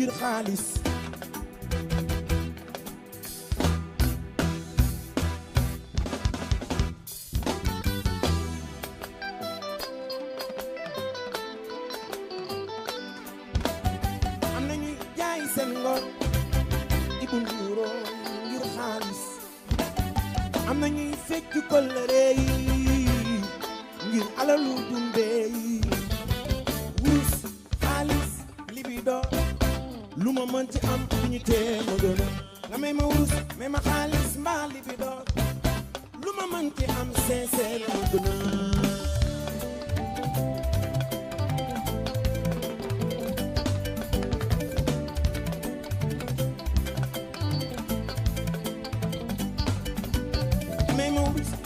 ngir xaalis am na ñuy jaay seen ngor ibu nduuroo ngir xaalis am na ñuy fecc kóllëre yi ngir alalu dundee yi wurus xaalis libido lu ma mën ci am bi ñu tee ma gën a nga may ma wurus may ma xaalis mbaa libido lu ma mën ci am sincère ma gën a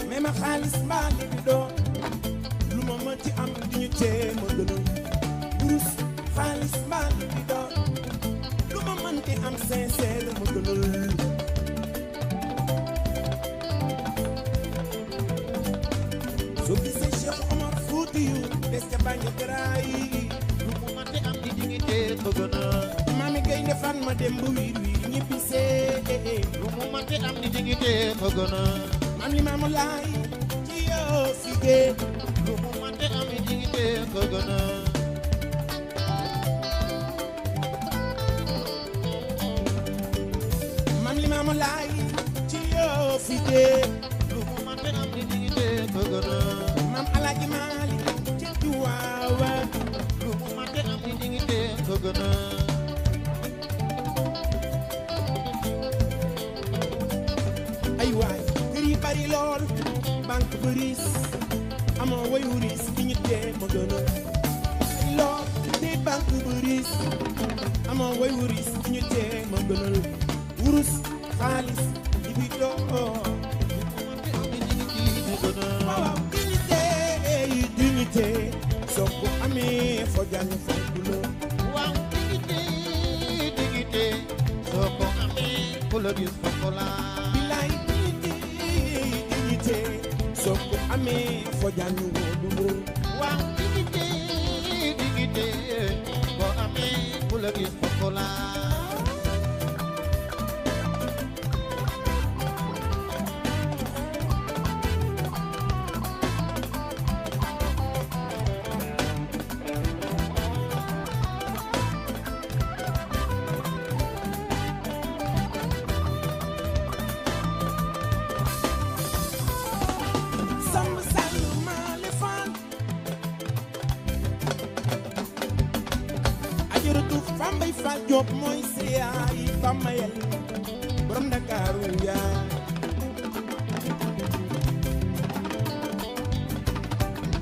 may ma xaalis mbaa libido lu ma mën ci am di ñu tee ma gën a wurus xaalis mbaa libido lu ma mën ci am sincère ma gën a soo gisee Cheikh Omar Foutiyou des ca bànja garaay lu mu mën ci am di dignité ma gën a maami Gaynde Fatma dem ba wiir wiir ñibbisee lu mu mën ci am di dignité ma gën a am li maamu laay ci yoo fi géej lu mu mante am i dignité ko gën a mam li maamu laay ci yoo fi géej lu mu mante am i dignité ko gën a mam alaaji maali ci duwaawa lu mu mante am i dignité ko gën a ay waay bari lool banque bëris amoo wayu ris di ñu tee ma gën a ay lool di banque bëris amoo wayu ris di ñu tee ma gënal wurus xaalis di bi doo waaw dignité soo ko amee foo jàng foo la waaw dignité soo ko amee foo la gis foo la bilaay soo ko amee foo jàng woo du waaw dignité boo amee foo la gis foo la Diop mooy seyaay Bamayel borom Ndakaaru yaay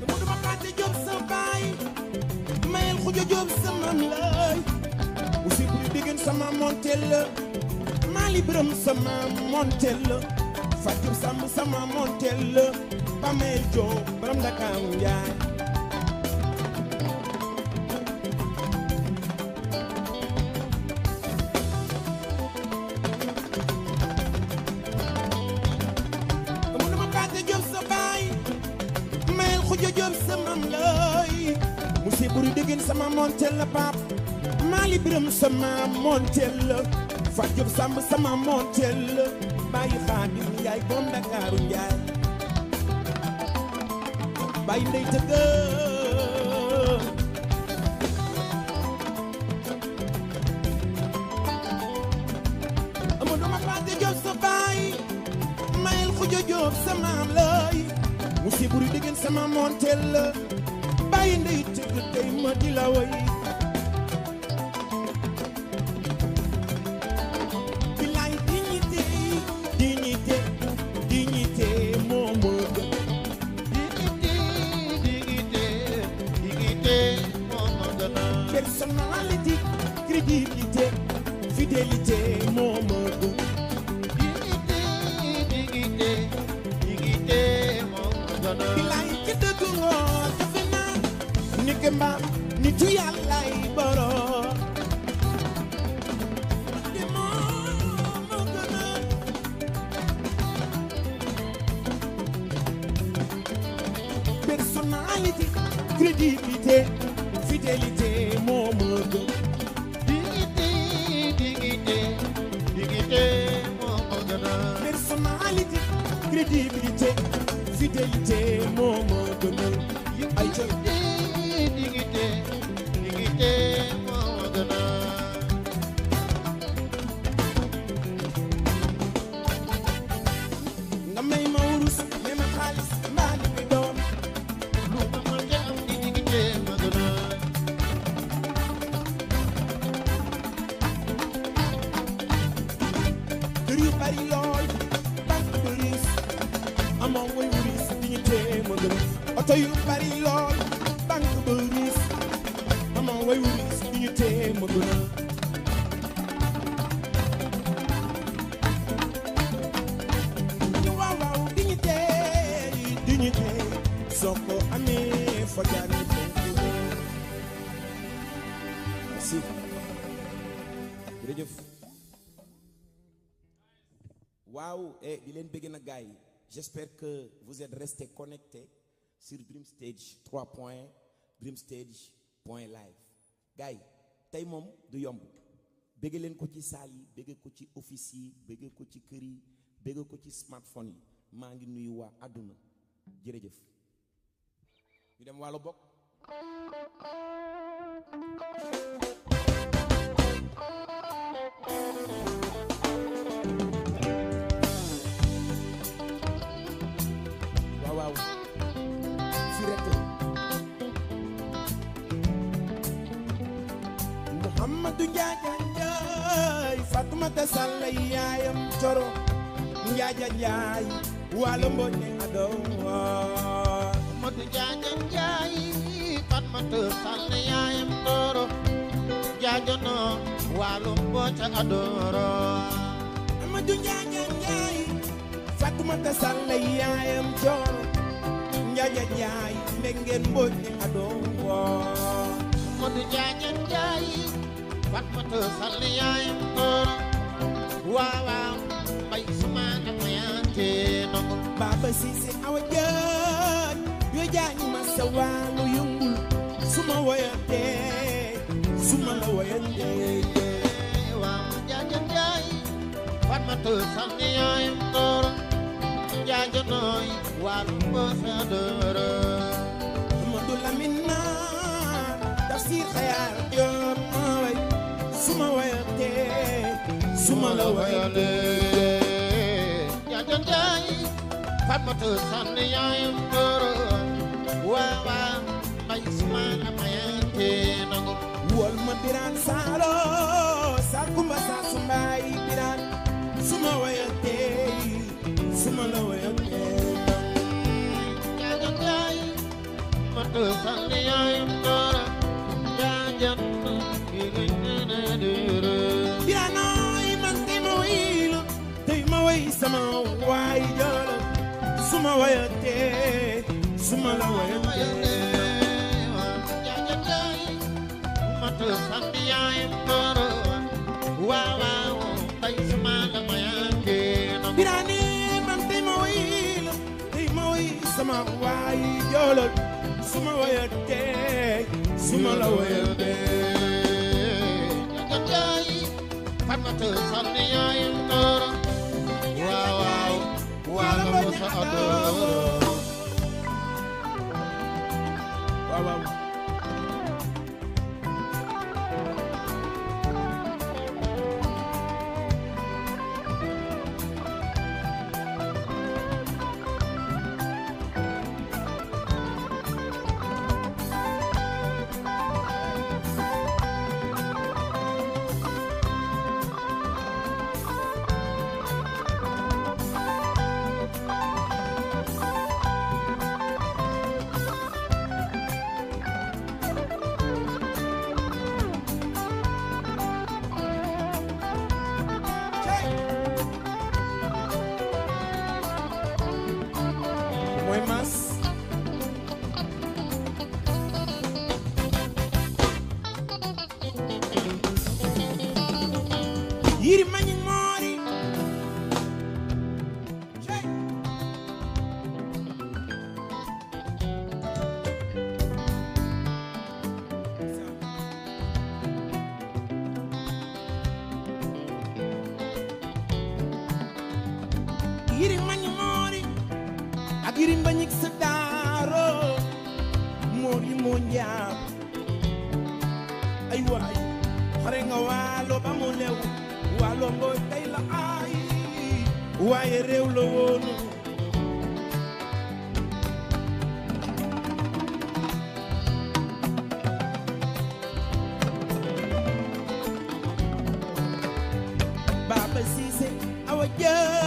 dama duma xaate Diop sa baay mayel xujo Diop sa mam lay usi buri diggen sama montel la Mali Biram sama montel la Fat Diop Samb sama montel la Bamayel Diop borom Ndakaaru yaay buri degen sama montel la Pape Mali Biram sama montel la Fat Diop Samb sama montel la Baye Khadim yaay boom Ndakaaru njaay Baye ndey tëgg Amadou ma Fat Diop sa baay mayel xujo Diop sama am lay musi buri degen sama montel la Baye ndey tëgg tey ma di la way bilaay dignité moo ma gën dignité moo ma gën personnalité crédibilité fidélité moo ma gën dignité moo ma gën bilaay ki dëgg ngoo defe naa ni ke mbaam nitu yàlla yi boroom di moo gën a personnalité crédibilité fidélité moo ma gën crédibilité fidélité moo ma gënal ay ca dignité moo ma gënal. nga may ma wurus may ma xaalis mbaa li muy doon lu ma mën ca am di dignité ma gënal. kër yu bari lool banque bu riis amoon way wuris dignité ma gënal oto yu bari lool banque bu riis amoon way wuris dignité ma gënal waaw waaw dignité soo ko amee fa jaar ni merci jërëjëf waaw et di leen bëgg na gars yi j'espère que vous êtes restés connectés sur Dreamstage 3 point dreamstage.live gars yi tey moom du yomb bëgg leen ko ci salle yi bëgg ko ci office yi bëgg ko ci kër yi bëgg ko ci smartphone yi maa ngi nuyu waa àdduna jërëjëf ñu dem wàllu bokk waaw fi rek Mouhamadou Ndiaye Fatoumata Sall yaayam coro Njaaja Njaay walo mbonne ado Madu Njaaja Njaay Fatoumata Sall yaayam coro Njaaja no walo mbonne adoro Madu Njaaja Njaay Fatoumata Sall yaayam coro Njaaja Njaay mbengen mbonne ado Madu Njaaja Njaay Fatoumata Sall yaayam coro waaw bay sumana mayante nongo Baba Cissé awa jaan yo jaan ma sawalu yungul suma woyante suma la woyante waaw Njaaja Njaay Fatoumata Sall yaayam coro Njaaja nooy walo mbonne adoro Amadou Lamina tafsir xayaar joom way suma woyante suma la woyante Njaaja Njaay Fatoumata Sall yaayam coro waaw bay sumana mayante nongo wol ma biran saalo sakumba sa sumbaay biran suma woyante suma la woyante Njaaja Njaay Fatoumata Sall yaayam coro Njaaja biranoy man tey ma wayla tey ma way sama waay joola suma woyante suma la woyante Njaaja Njaay Fatoumata Sall yaayam coro waaw bay sumana mayante nongo birane man tey ma wayla tey ma way sama waay joola suma woyante suma la woyante Njaaja Njaay Fatoumata Sall yaayam coro waaw walo mbonne adoro waaw mooy mas yiri mañi moori yiri mañi moori yirim bañik sa daaro moor yi moo njaam ay waay xare nga waalo ba mu lew waalo ngooy tey la ay waaye réew la woonu Baba Cissé awa jaaj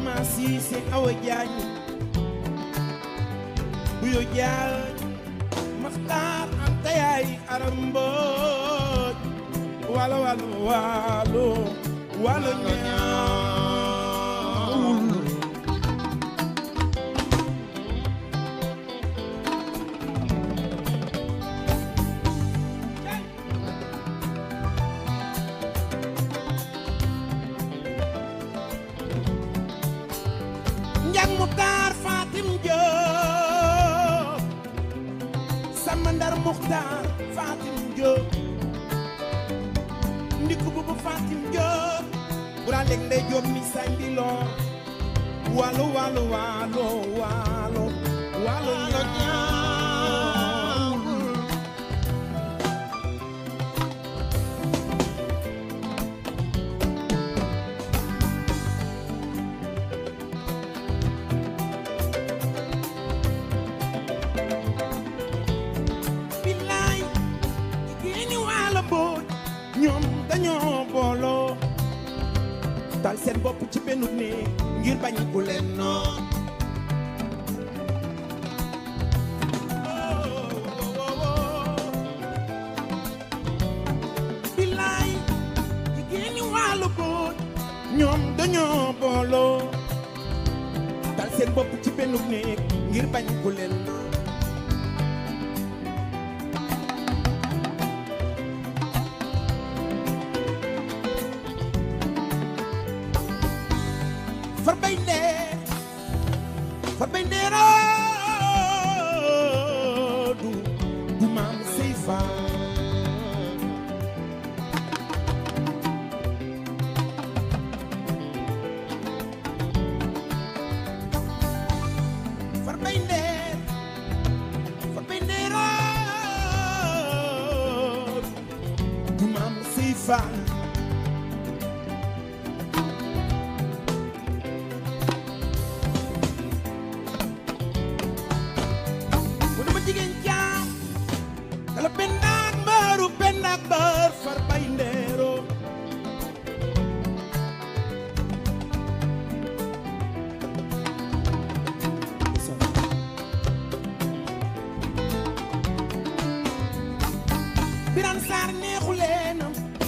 ma Cissé awa jaaj bu yo jaaj Maxtaar Anta yaay aram mbooj walo walo walo walo ñaawul njang Muxtaar Fatim Jóob sama Ndar Muxtaar Fatim Jóob ndiku bubu Fatim Jóob bura leg ndey Jóob mi sandi loo walo walo walo walo walo ñaawul billaay jigéeni walo boot ñoom dañoo booloo tal seen bopp ci benn néeg ngir bañ ku leen noon billaay jigéeni wàllu boot ñoom dañoo booloo tal seen bopp ci benn néeg ngir bañ ku leen noon farbay ndeeroo du maam sey faa farbay ndeeroo du maam sey faa Biran Sarr neexu leen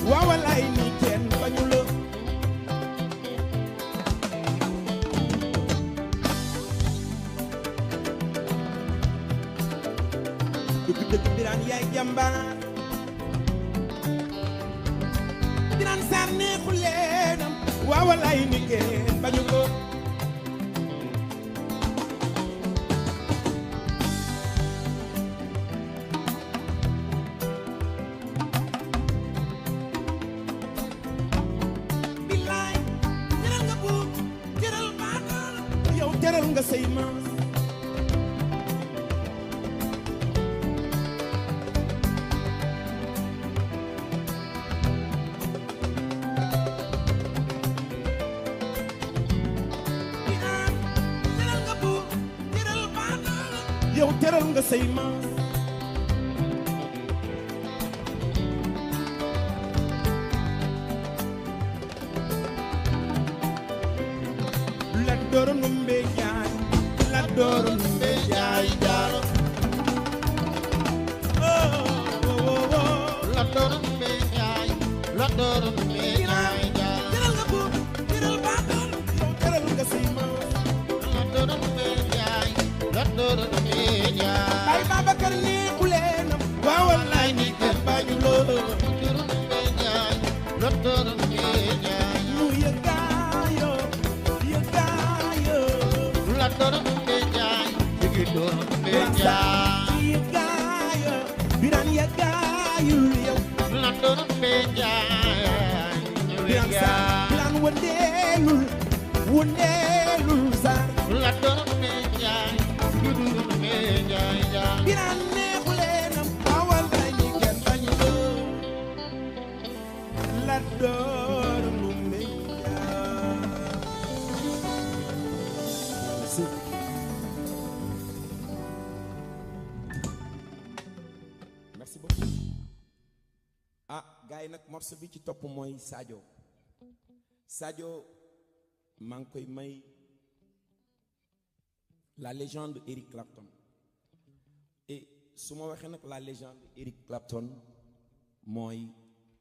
waaw walaay ni kenn bañu la dëgg Biran yaay jàmbaar Biran Sarr neexu leen waaw walaay ni kenn bañu la teral nga say maas teral nga buur teral baadal yow teral nga say maas la dooro numbe jaay la dooro numbe jaay jaaro la dooro numbe jaay la dooro numbe jaay jaaro teral nga buur teral baadal yow teral nga say maas la dooro numbe jaay la dooro numbe jaay ay Babacar neexu leen waaw wallaay ni kenn bañu loolu dooro numbe jaay la dooro numbe jaay mu yëgaayo la dooro numbe jaay digi dooro numbe jaay yëgaayo Biran yëgaayul yow la dooro numbe jaay Biran Sarr Biran wëndeelul wundeelul sar la doon me jaay gudul me jaay jaay biraan neexu leenam awal ay ni kenn bañu ko la door nu meññaa merci. Merci beaucoup. Ah gars yi nag morceau bi ci topp mooy Sadio maa ngi koy may la légende Eric Clapton et su ma waxee nag la légende Eric Clapton mooy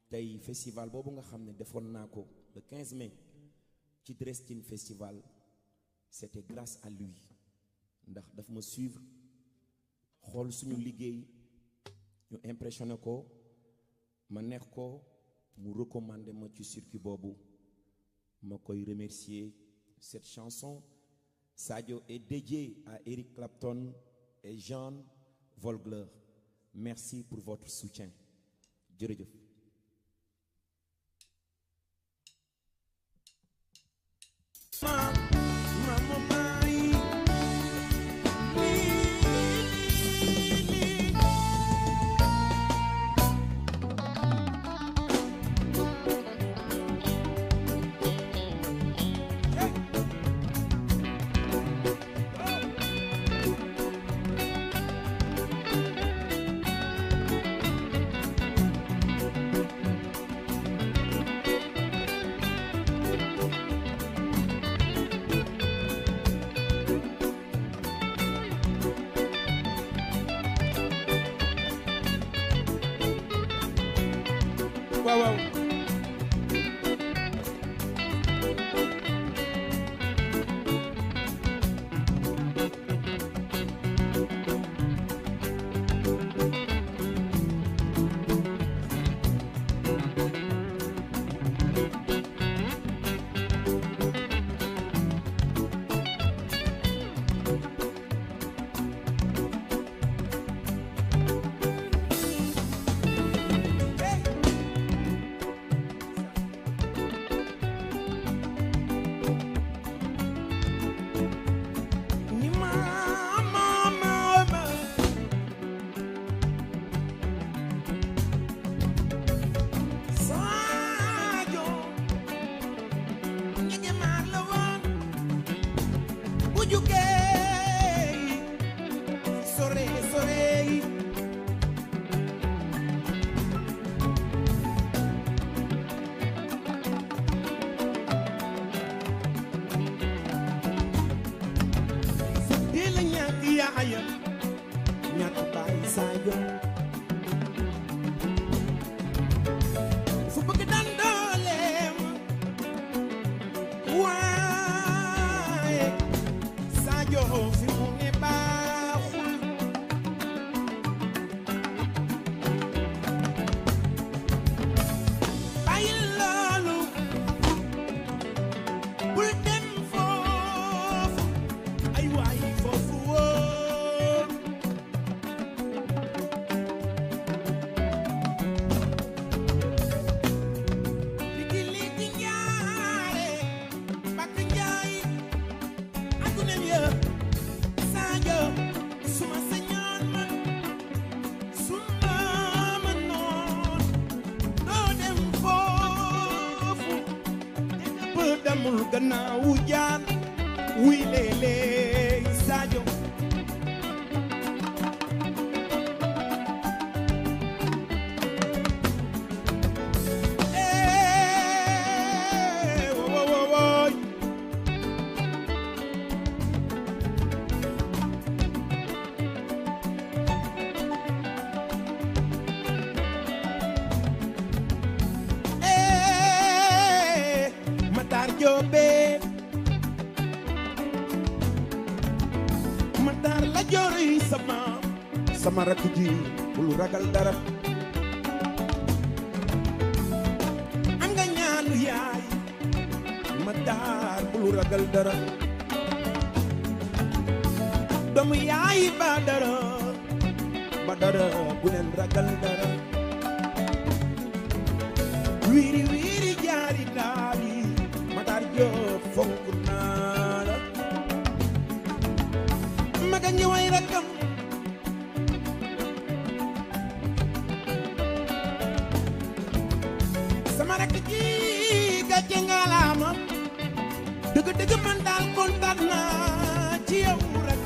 tey festival boobu nga xam ne defoon naa ko le 15 mai ci Dresden Festival c'était grâce à lui ndax daf ma suivre xool suñu liggéey ñu impressionné ko ma neex ko mu recommandé ma ci circuit boobu ma koy remercier. Cette chanson Sadio est dédiée à Eric Clapton et Jean Volgler. Merci pour votre soutien. Jërëjëf. Wow. Gannaaw jaan wuy leele Sadio woy Matar Joobe Matar la jori sama rakk ji bul ragal dara am nga ñaanu yaay Matar bul ragal dara doomu yaay ba dara bu leen ragal dara wiiri wiiri jaari daali Matar doo fonk naa la maga ngi way rakam sama rakk ji gàcce ngalaama dëgg man daal kontaan naa ci yow rakk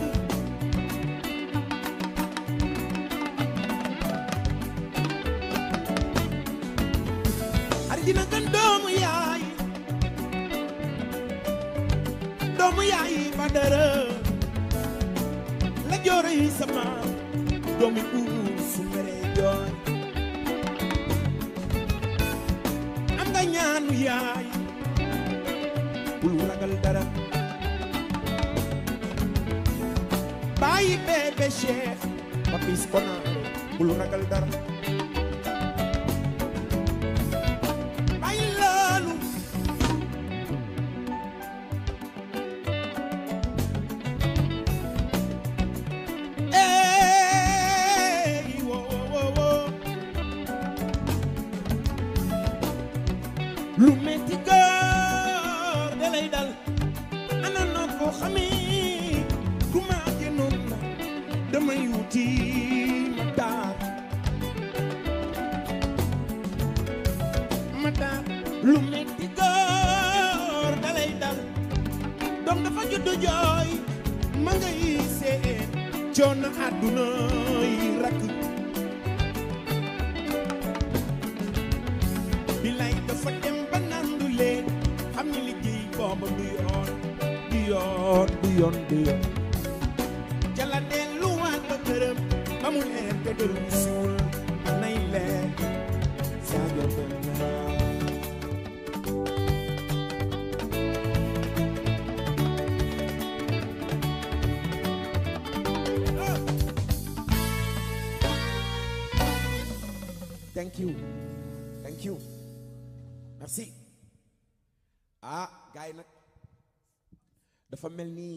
dina gën doomu yaay ba dara la jooro yi sama doomi buur su mere jooy am nga ñaanu yaay bul ragal dara bàyyi bébé Cheikh papis konaare bul ragal dara lu metti góor da lay dal ana noo ko xamee ku ma génnoon na damay wuti ma daar lu metti góor da lay dal doom dafa juddu jooy ma ngay seen coono àdduna yi rakk bilay dafa dem ba nandu leen xam ni liggéey booba du yoon jala delluwaat ba këram ba mu leer te dëru suul nay leer saa jobel thank you merci gars yi nag dafa mel ni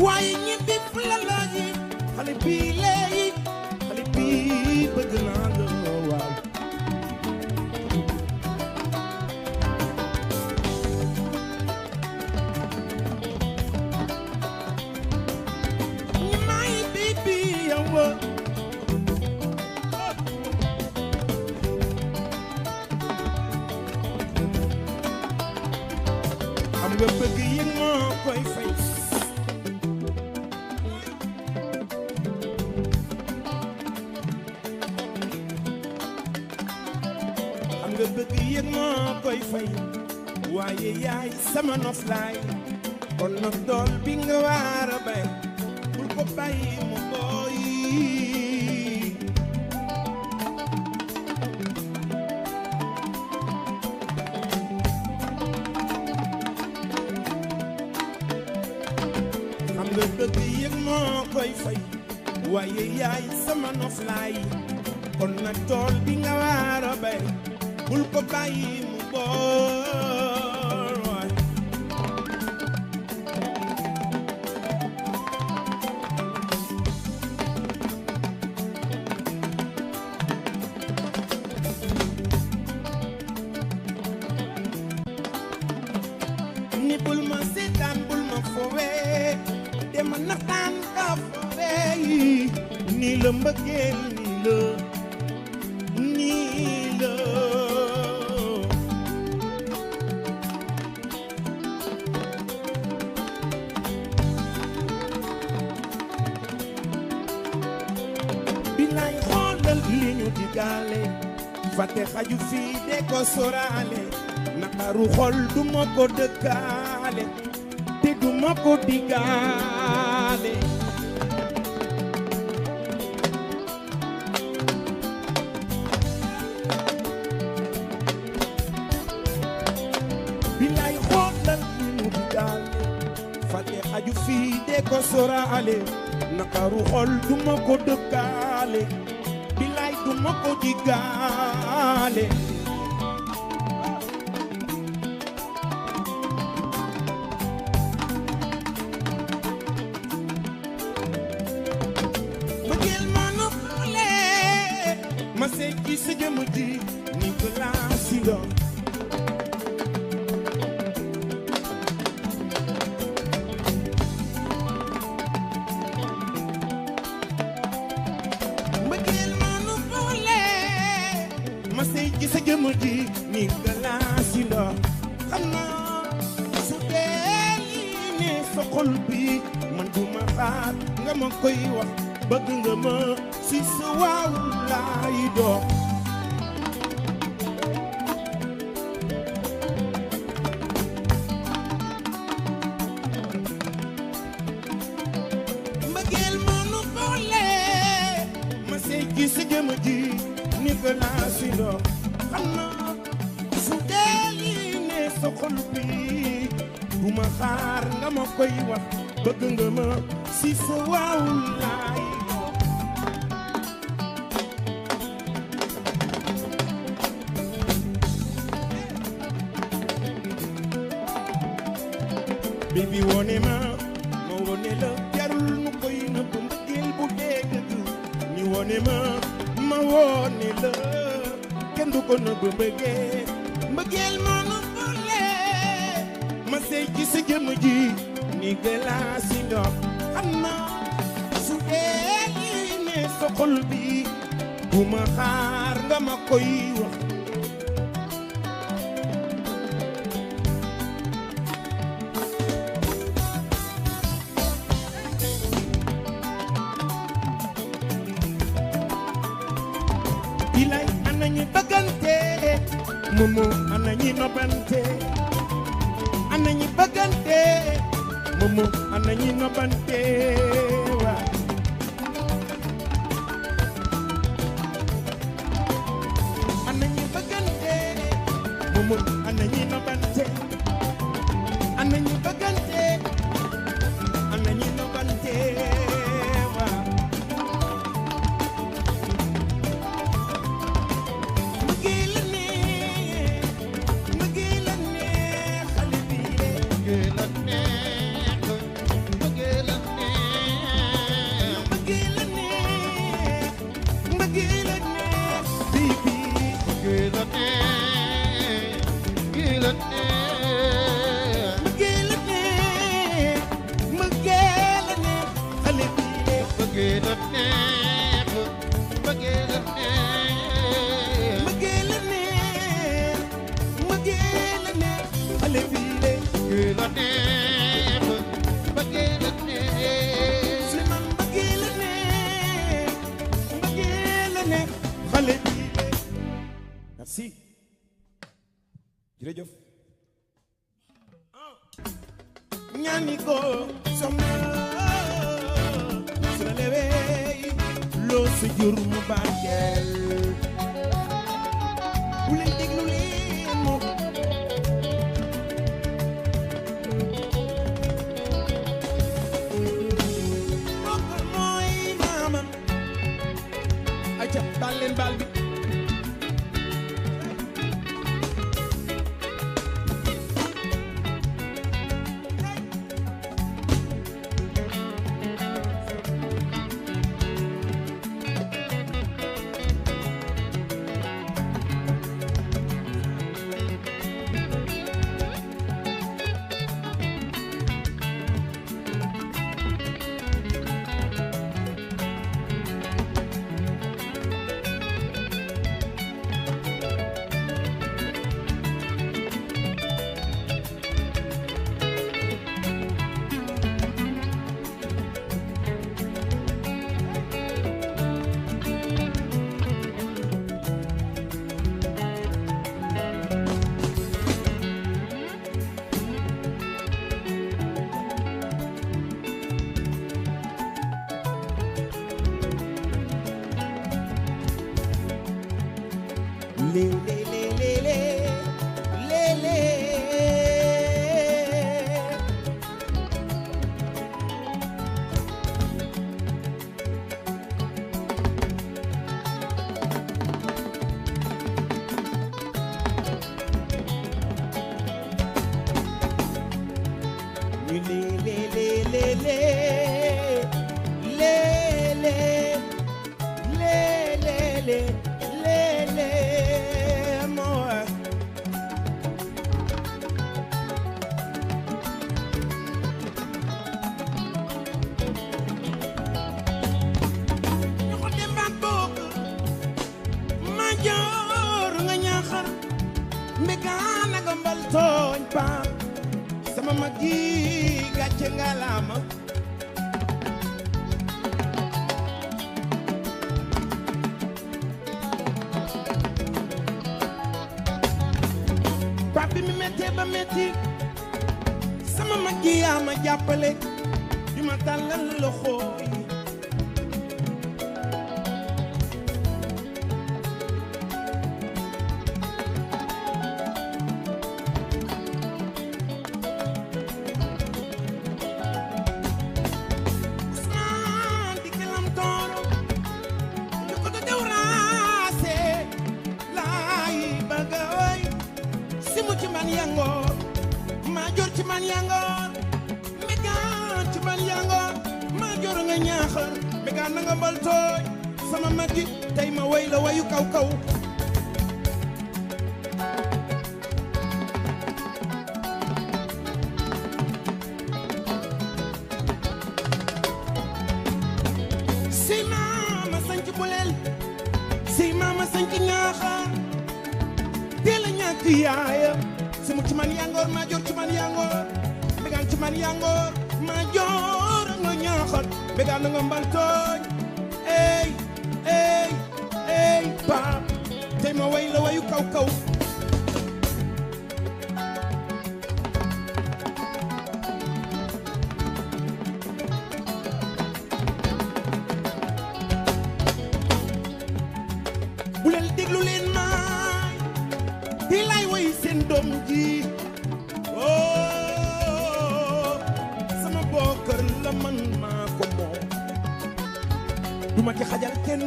waaye ñibbi fu la laaji xale bii léegi xale bii bëgg naa la waaw my baby yow xam nga bëgg yi moo koy fay xam nga bëgg yi moo koy fay waaye yaay sama noflaay kon nag dool bi nga war a bay bul ko bàyyi mu booy xam nga bëgg yëg moo koy fay waaye yaay sama noflaay kon nag tool bi nga war a bay bul ko bàyyi mu boor waay ni bul ma seetaan bul ma fowee dama naxtaan ka fowee nii la mbëggeel nii la bilaay xoolal li ñu digaale fàtte xaju fii de ko soraale naqaru xol du ma ko dëkkaale te du ma ko digaale bilaay xoolal li ñu digaale fàtte xaju fii de ko soraale naqaru xol du ma ko dëkkaale bilaay du ma ko digaale bëggeel ma nu xale ma seet ci sa jëmm ji ni ko laa si doon sa jëmm ji ni nga laa si ndox xam naa su dee lii ne sa xol bi man du ma xaar nga ma koy wax bëgg nga ma si sa waaw laay dox mbëggeel ma nu boole ma sey ci sa jëmm ji ni nga laa si ndox xam naa su dee lii ne sa xol bi du ma xaar nga ma koy wax bëgg nga ma si sa waaw laay baby wone ma wone la jarul nu koy nëbb mbëggeel bu dee dëgg ni wone ma wone la kenn du ko nëbb mbëggeel moo nu boole ma sey ci sa jëmm ji ni gëlaa si ndox xam naa su dee lii ne sa xol bi bu ma xaar nga ma koy wax bilay ana ñi bëggante momo ana ñi nobante ana ñi bëggante momo ana ñi nobante wa ana ñi bëggante momo ana ñi nobante ana ñi bëggante ana ñi nobante wa bëggeel a neex bëggeel a la neex bëggee la neex Souleymane mbëggee la neex mbëggee la neex xale bi merci jërëjëf ñaani ko soxna su la lewee loo sa jur mu barkeel bu leen déglu leen moom bokkal mooy maamam ayca baal leen baal bi Pape mi mettee ba metti sama mag ji yaa ma jàppale di ma tàllal loxo yi Ousmane di kelam tooro ñu ko do dew raase laay bëgga way simu ci man yangoor maa jor ci man yangoor megaan ci man yangoor maa jor nga ñaaxar megaan na nga mbal tooy sama mag ji tey ma way la wayu kaw kaw si maama sañ ci buleel si maama sañ ci ñaaxar teel a ñàkk yaayam simu ci man yangoor maa jor ci man yangoor megaan ci man yangoor maa jor nga ñaaxar megaan na nga mbal tooy ey ey ey Pape tey ma way la wayu kaw kaw bu leen déglu leen maay di lay way seen doom ji oh sama bokkër la man maa ko moom duma ci xajal kenn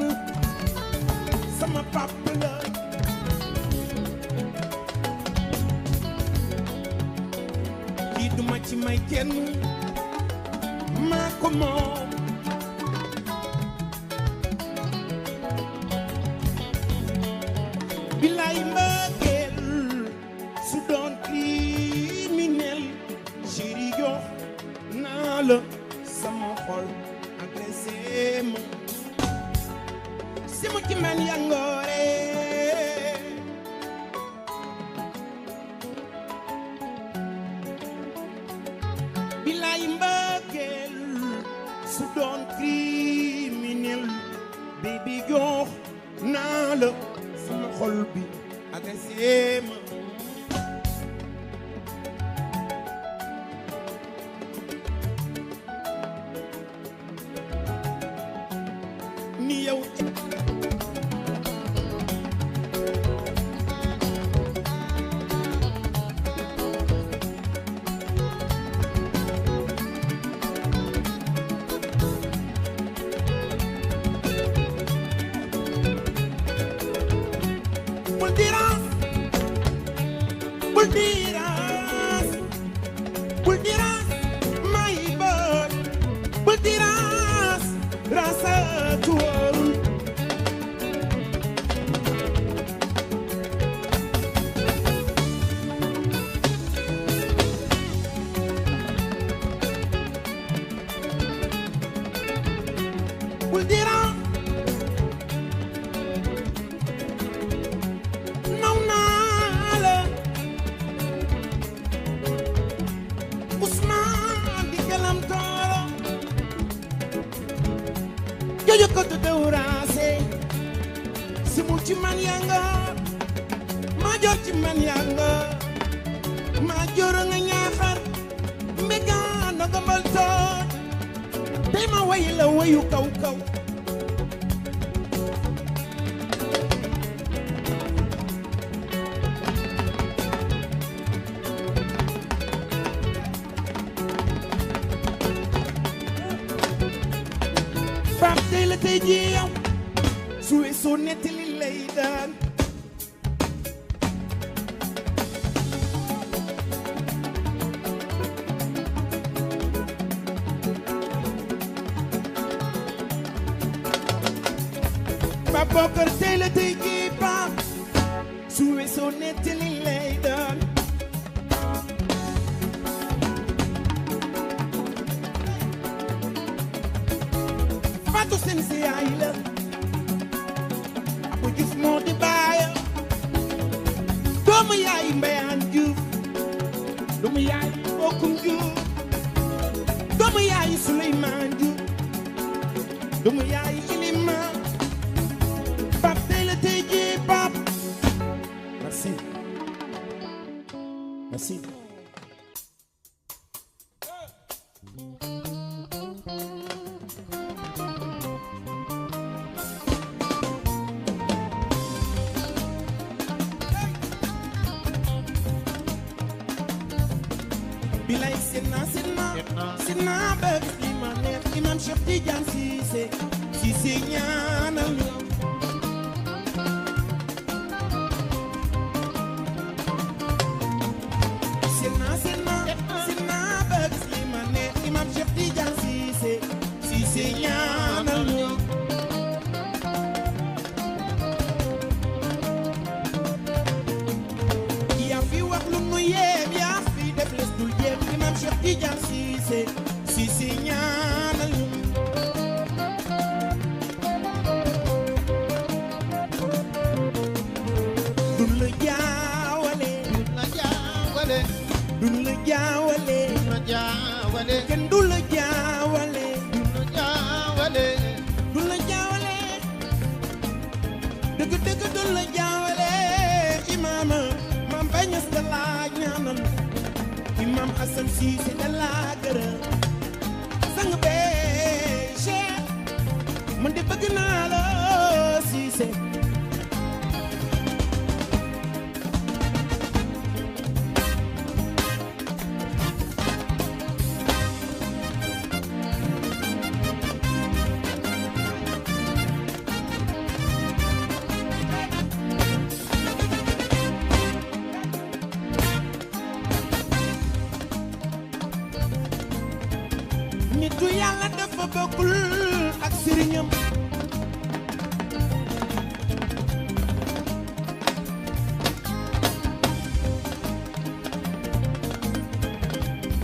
sama papa la kii duma ci may kenn maa ko moom bilaay mbëggeel su doon criminel chéri jox naa la sama xol agressé ma si mu ci man yangoore bilaay mbëggeel su doon criminel baby jox naa la sama xol bi agressé ma ni yow Buldiras, my bird, Buldiras, rasa tuol. Buldiras, no nala. Yo ko to deurase si mu ci man yanga ma jor ci man yanga ma jor nga ñaaxar mbega no gambal to tay ma way la wayu kaw kaw Pape tey la tey ji yow su weesoo nettali lay daan Pape Bokar tey la tey ji Pape su weesoo nettali lay daan Fatou Sène si yaay la Abu Diouf moo di baaya doomu yaay Mbayaan Diouf doomu yaay Bokum Diouf doomu yaay Souleymane Diouf doomu yaay Ilima Pape tey la tey ji Pape merci merci bilay sena bëgg li ma neex imam Cheikh Tidiane Cissé ñaanal ñu sena bëgg li ma neex imam Cheikh Tidiane Cissé ñaanal ñu yaa fi wax lu nu yéem yaa fi def les dul jéem imam Cheikh Tidiane Cissé ñaanal ñu dun la jaawale kenn du la jaawale dëgg dëgg du la jaawale imaam maam bañas da la ñaanal imam Hassan Cissé da la gërëm sang bee Cheikh man de bëgg naa la Cissé nitu yàlla dafa bokkul ak sëriñam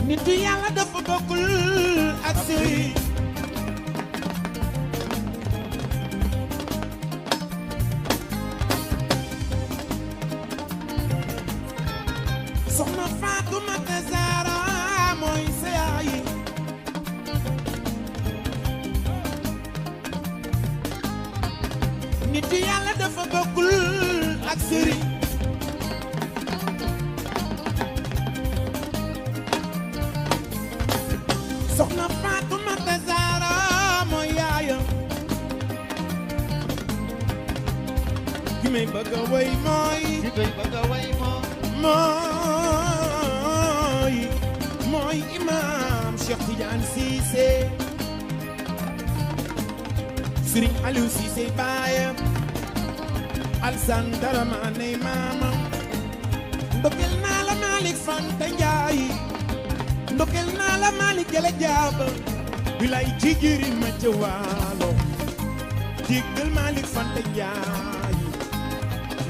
nitu yàlla dafa bokkul ak sëriñ soxna Fatoumata Zahra mooy sa yaay nitu yàlla dafa bokkul ak sëriñ soxna Faatumata Zahra mooy yaayam ki may bëgg a way mooy mooy imam Cheikh Tidiane Cissé Serigne Aliou Cissé baayam Alsan Daramane maamam ndokel naa la Malick Fanta Ndiaye ndokel naa la Malick Jale Jaaba bilay jigiri ma ca waalo jiggal Malick Fanta Ndiaye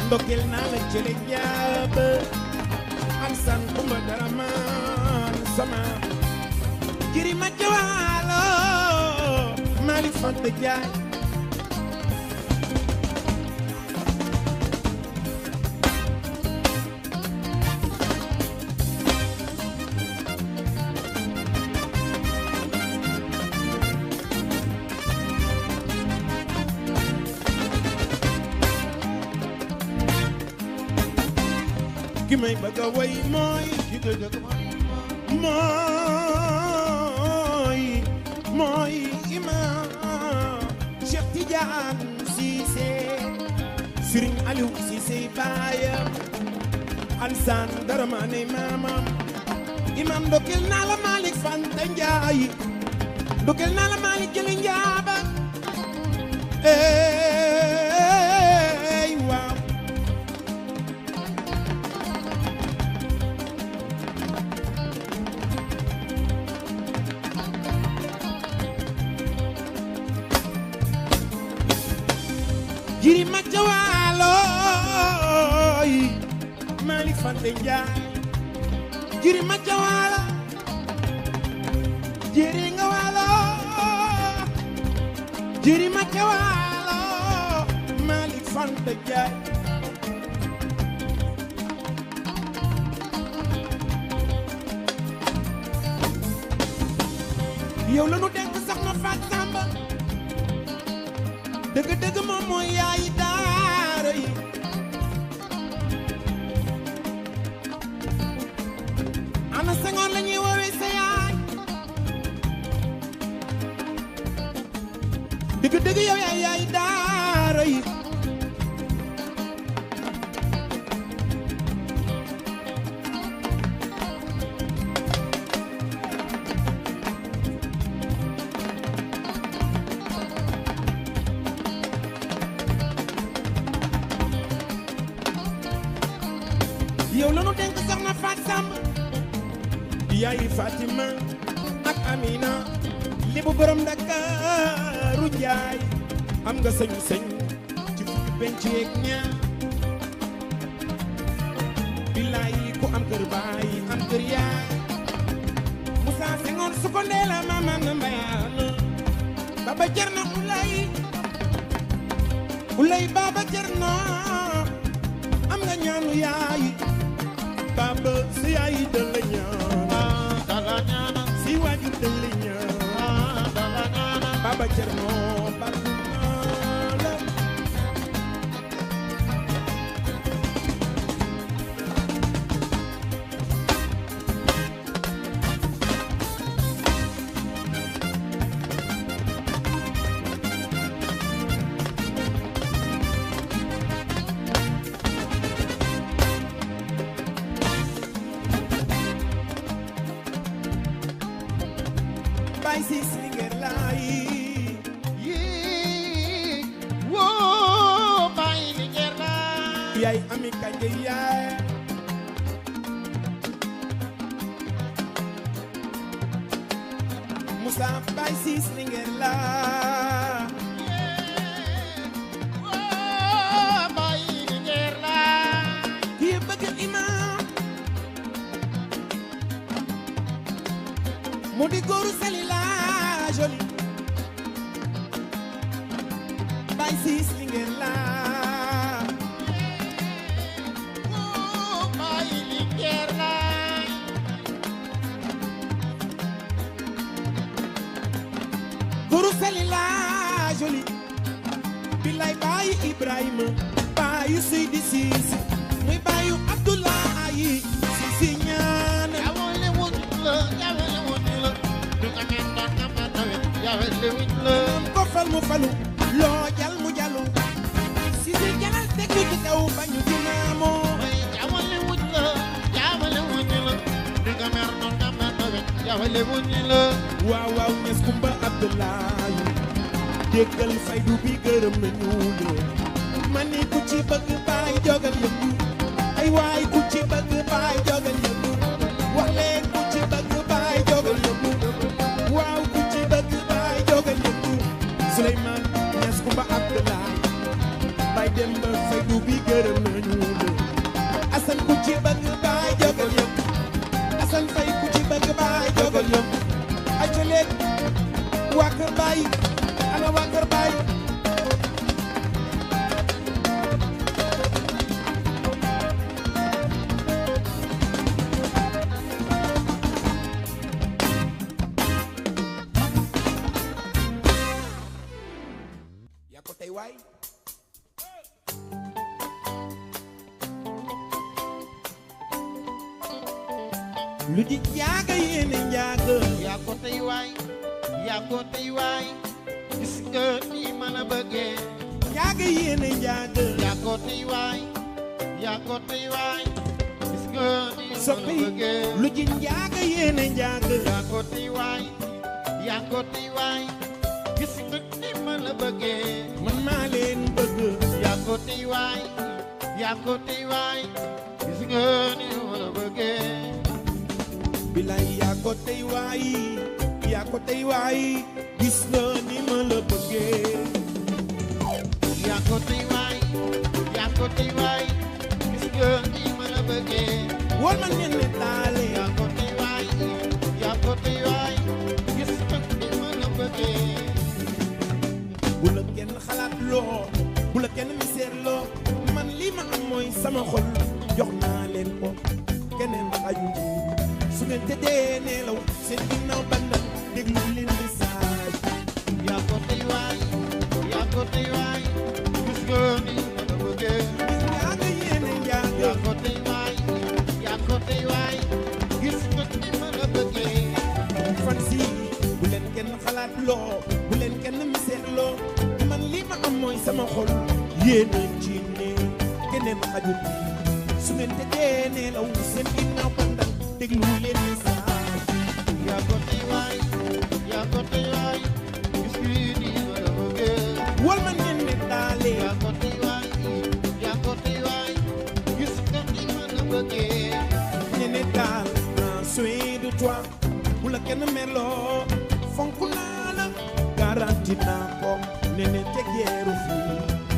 ndokel naa la Jale Jaaba Alsan Kumba Daraman sama jiri ma ca waalo Malick Fanta Ndiaye ki may bëgg a way mooy imam Cheikh Tidiane Cissé Serigne Aliou Cissé baayam Alsan Daramane maamam imam ndokel naa la Malick Fanta Ndiaye ndokel naa la Malick Jële Njaaba waaw jiri ma ca waalo Malick Fanta Ndiaye jiri ma ca waalo jiri nga waalo jiri ma ca waalo Malick Fanta Ndiaye yow la nu denk sax ma faat Samba dëgg-dëgg moom mooy yaay daara yi ana Senghor la ñuy woowee sa yaay dëgg-dëgg yow yaay daara yi yow la nu denk soxna Faat Samb yaay Fatima ak Amina li bu borom Ndakaaru Njaay am nga sañ-sañ ci fukki penc yeeg ñaar billaay ku am kër baay am kër yaay Moussa Senghor su ko ndee la mama na mbayaan Baba Cerno Ulay Baba Cerno am nga ñaanu yaay Baba si yaay dal la ñaan si waajur dal la ñaan Baba Cerno Bay si slinger laay woo bay linger laay yaay ami kanje yaay Moussa bay si slinger laay woo bay linger laay ki bëgg imam mu di góoru sali la joli bay si slinger laay woo bay linger laay góoru sali la joli bilay bay Ibrahima baayu Seydi Cissé muy baayu Abdoulaye Cissé ñaanal Yawale wuñ la du nga mel noon nga ma nawet yawale wuñ la ko fal mu falu loo jal mu jalu Cissé jalal tegu ci kaw bañu dinaamoo yawale wuñ la du nga mel noon nga ma nawet yawale wuñ la waaw waaw ñes kumba Abdoulaye déggal faydu bi gërëm nañu leen ma ni ku ci bëgg baay jogal yëngu ay waay ku ci bëgg baay jogal yëngu wax leen ku ci bëgg baay jogal yëngu waaw ku ci bëgg baay jogal yëngu Souleymane Niass Kumba Abdoulaye bay dem ba faydu bi gërëm nañu leen Assane ku ci bëgg baay jogal yëngu Assane Faye ku ci bëgg baay jogal yëngu aca leen waa kër baay ana waa kër baay yaa ko tey waay lu di njaaga yéene njaaga yaa ko tey waay gis nga ni ma la bëggee njaaga yéene njaaga yaa ko tey waay gis nga ni ma la soppi bëggee lu di njaaga yéene njaaga yaa ko tey waay gis nga ni ma la bëggee man maa leen bëgg yaa ko tey waay gis nga ni ma la bëggee bilay yaa ko tey waay gis nga ni ma la bëggee yaa ko tey waay gis nga ni ma la bëggee wol ma nen ne taale yaa ko tey waay gis nga ni ma la bëggee bu la kenn xalaat loo bu la kenn miseer loo man li ma am mooy sama xol jox naa leen ko keneen xaju su ngeen tëddee neelaw seen ginnaaw bandal déglu leen message yaa ko tey waay gis nga ni ma la bëggee njaaga yéene njaaga yaa ko tey waay gis nga ni ma la bëggee fan si bu leen kenn xalaat loo bu leen kenn miseer loo man li ma am mooy sama xol yéen a ci ne keneen xajul su ngeen tëddee neelaw seen ginnaaw bandal déglu leen message yaa ko tey waay gis nga ni ma la bëggee wol ma nen ne taale yaa ko tey waay gis nga ni ma la bëggee nene daal prends soin de toi bu la kenn merloo fonk naa la garanti naa ko nene tegeeru fii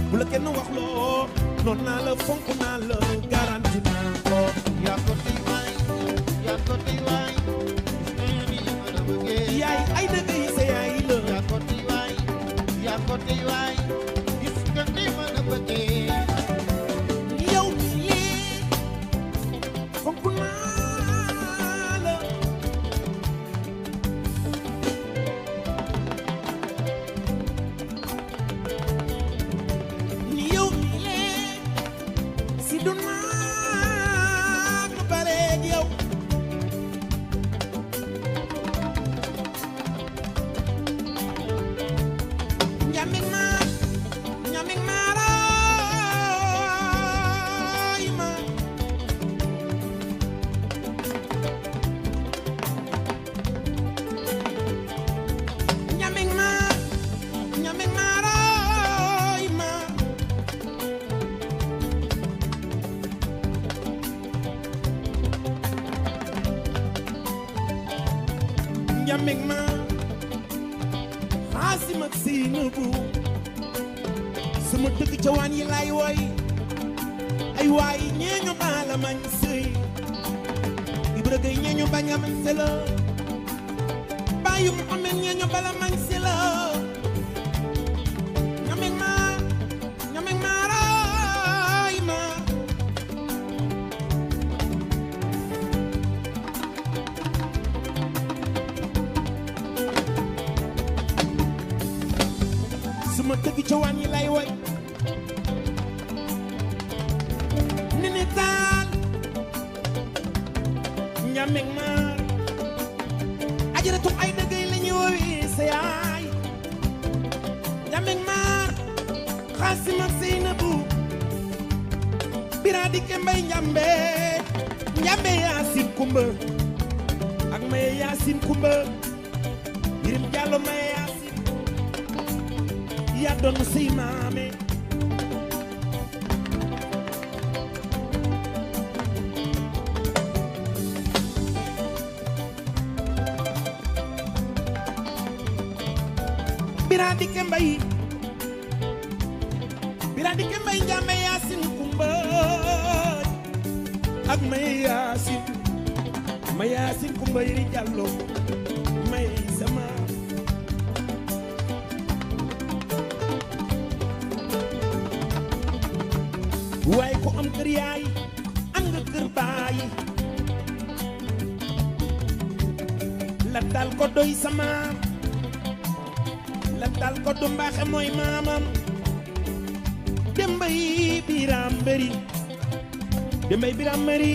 bu la kenn wax loo noon naa la fonk naa la garanti naa ko yaa ko tey waay gis nga ni ma la bëggee yaay ay dëgg yi sa yaay la yaa ko tey waay gis nga ni ma la bëggee yow mi lee fonk naa la ni yow mi lee si du naa nu bareeg yow ñamik maar raay ma ñamik maar raay ma ñamik ma xaasim ak Seynabu sama dëgg ca waan yi lay woy ay waay ñeeñu baala mañ sëy Ibra Gay ñeeñu bañ a mañ se la bàyyu mu amee ñeeñu bala mañ se la ñamik ma raay ma sama dëgg ca waan yi lay woy njameg maar ajaratu ay dëggay la ñu woowee sa yaay njameg maar xaasim ak Seynabu bira di ke mbay njambe njambe Yaasin Kumba ak maye Yaasin Kumba Yirim Jàllo maye Yaasin yaa doon sey maame bira di ke mbay njambe Yaasin Kumba ak maye Yaasin Kumba Yirim Jàllo maye sama waaye ko am kër yaay am nga kër baay la dal ko doy sa maam la dal ko du mbaaxe mooy maamam dembay biram bëri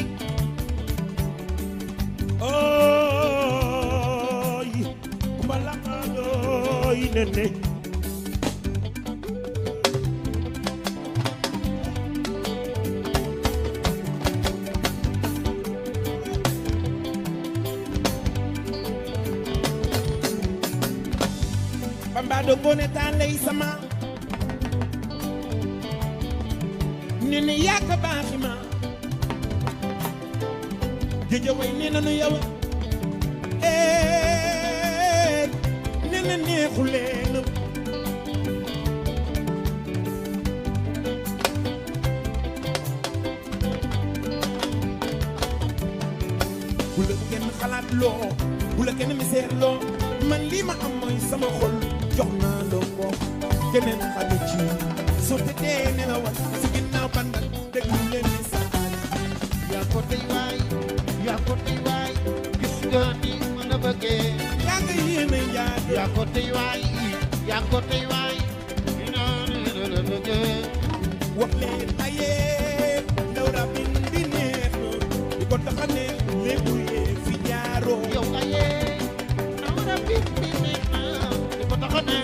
ooy kumba la ooy nene Bambado Ngoné Tall lay sama nene yaa ka baaxi ma jëjë way nee na nu yow nee na neexu leen bu la kenn xalaat loo bu la kenn miseer loo man lii ma am mooy sama xol jox naa la ko keneen xame ci soo tëddee ne la wat si ginnaaw bandal déglu leen ni sa yaa ko tey waay gis nga ni ma la bëggee yaa nga yéene njaay yaa ko tey waay ni noonu la bëggee wax leen ayee ndaw rabin di neex di ko tax a ne lébu yee fi jaaroo yow ayee ndaw rabin di neex di ko tax a ne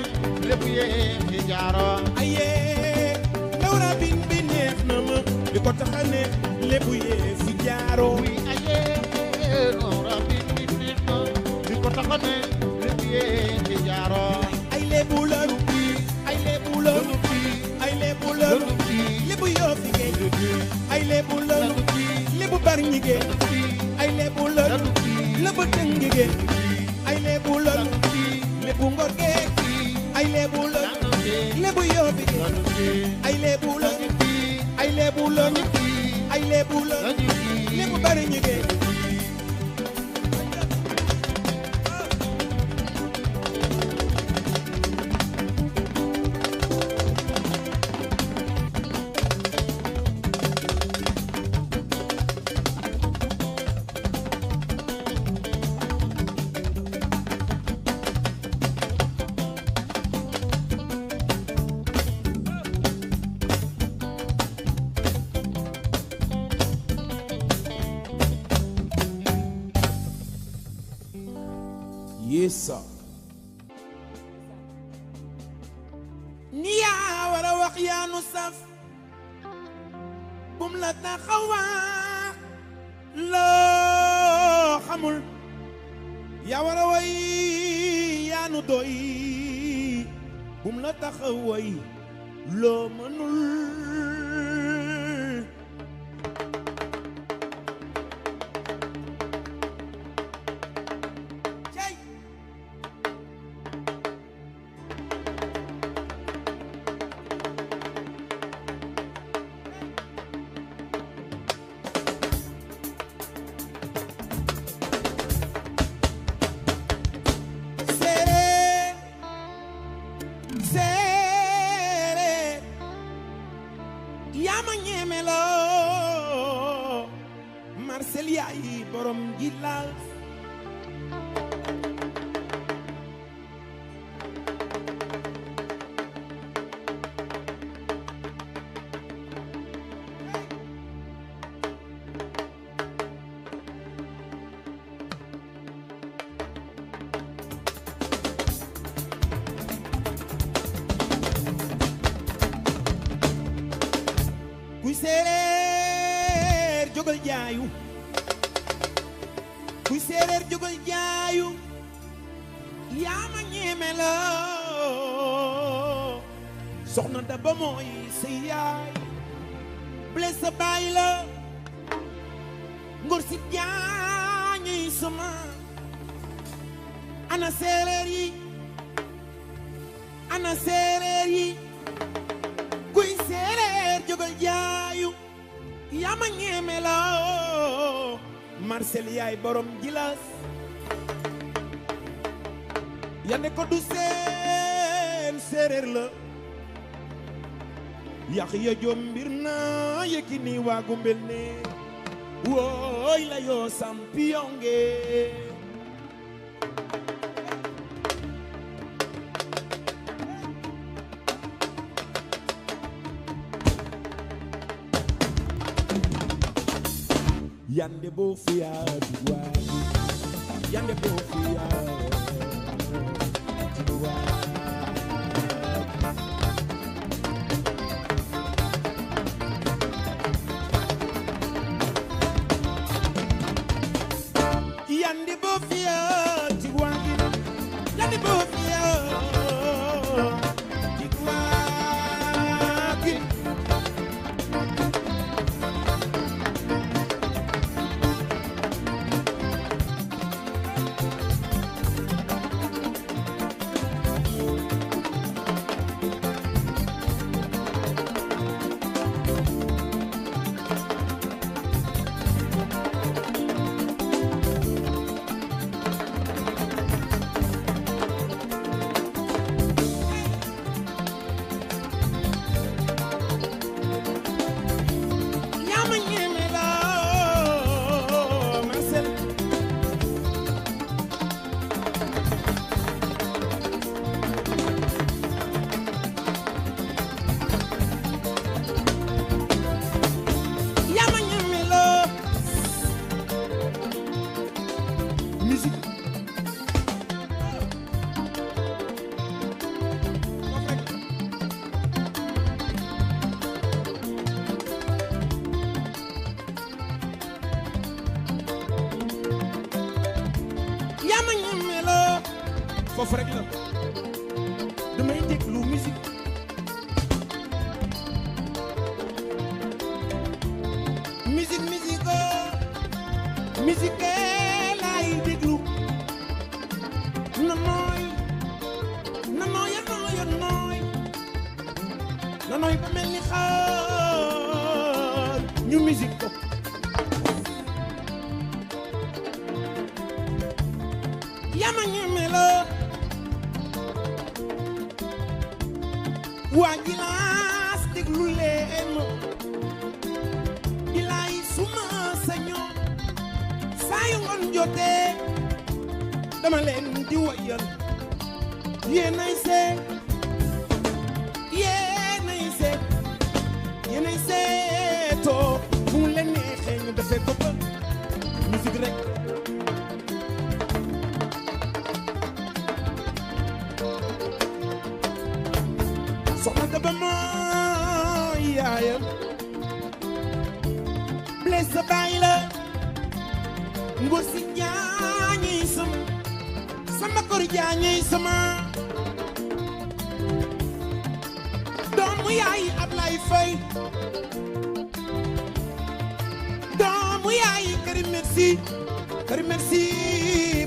lébu yee fi jaaroo ayee ndaw rabin bi neex na ma di ko tax a ne lébu yee fi jaaroo wi ayee ndaw rabin di neex na di ko tax a ne lébu yee fi jaaroo ay lébu la ay lébu la ay lébu la lébu yoo fi géej ay lébu la lébu bari ñi géej ay lébu la lébu tëng ñi géej ay lébu la lébu ngor géej ay lébu la lébu yoo fi géej ay lébu la ay lébu la ay lébu la lébu bari ñi géej Yes, ni yaa war a wax yaa nu saf bum la taxawaa loo xamul yaa war a way yaa nu doy bum la taxaway loo mënul jaayu kuy séeréer jógal jaayu yaa ma ñeeme la soxna Daba mooy sa yaay bless sa baay la ngor si jaañuy sama ana séeréer yi kuy séeréer jógal jaayu yaa ma ñeeme la Marcel yaay borom jilas yande ko du seen séeréer la yax ya jom mbir na yeki ni waagu mbel ne wooy la yoo sampiyonge yande bo fiya duwaagu yande bo fiya duwaagu yande bo fiya duwaagu yande bo fiya duwaagu foofu rek la damay déglu musique musique laay déglu na nooy ba mel ni xaar ñu musique ko yama ñeme la waa jilaas déglu leen ma bilaay suma sañoo saa yu ngoon jotee dama leen di wayal yéenay seetoo fu mu leen neexee ñu defee ko ba musique rek soxna Daba mooy yaayam bless sa baay la ngor si jaañuy sama kor jaañuy sama doomu yaay Ablaay Fay doomu yaay Karim merci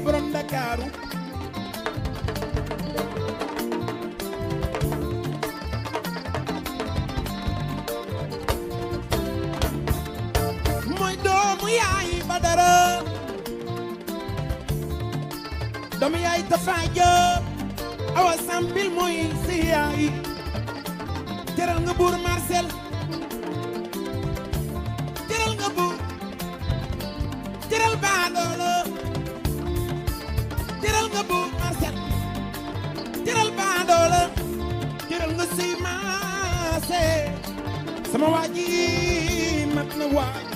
borom Ndakaaru mooy doomu yaay Badara doomu yaay Tafa Jóob awa sampil mooy si yaay teral nga buur Marcel teral nga buur teral baadoolo teral nga buur Marcel teral baadoolo teral nga sey maase sama waaji mat na waaj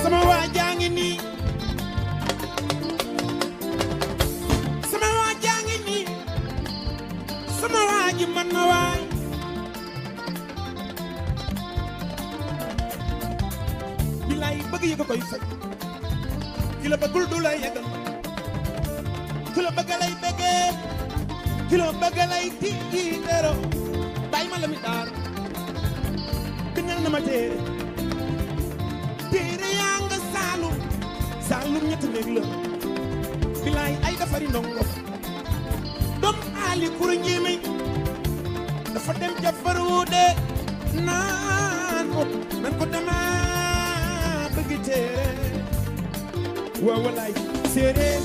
sama waajaa ngi nii bëgg yëg koy fay ki la bëggul du la yëgal ki la bëgg lay bëggee ki la bëgg lay tiitero bàyyi ma la mi daal bindal na ma téere yaa nga saalum ñetti néeg la bilaay ay dafari ndongo doom aali kuru ñeemey dafa dem ca faruude naan ko dama bëgg téere waaw walaay séeréer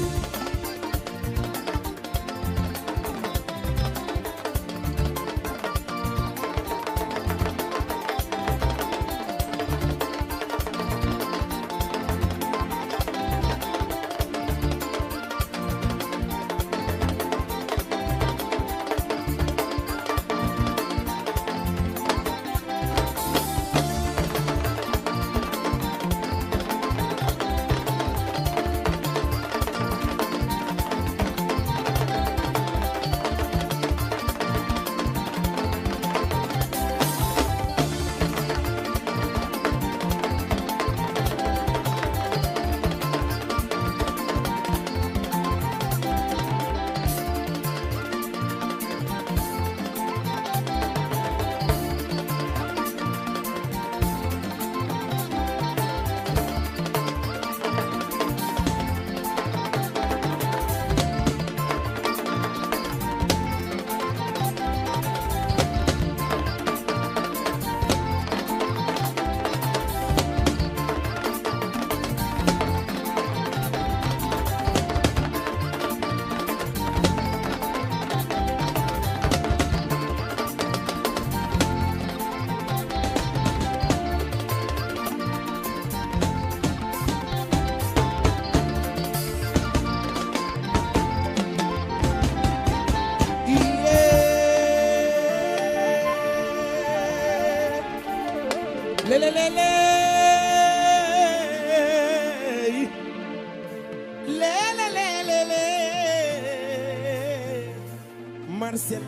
Marcel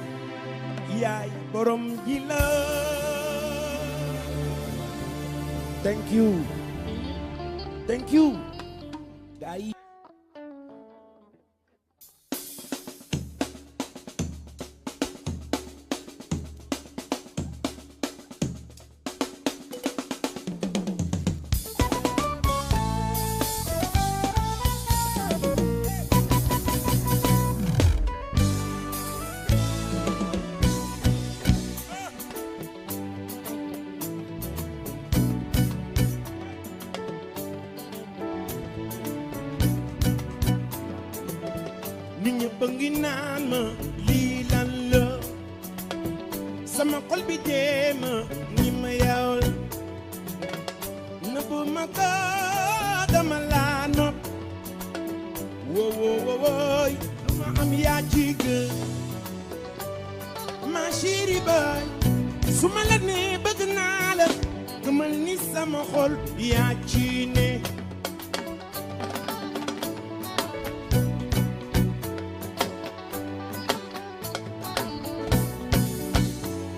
yaay borom ji la thank you gaay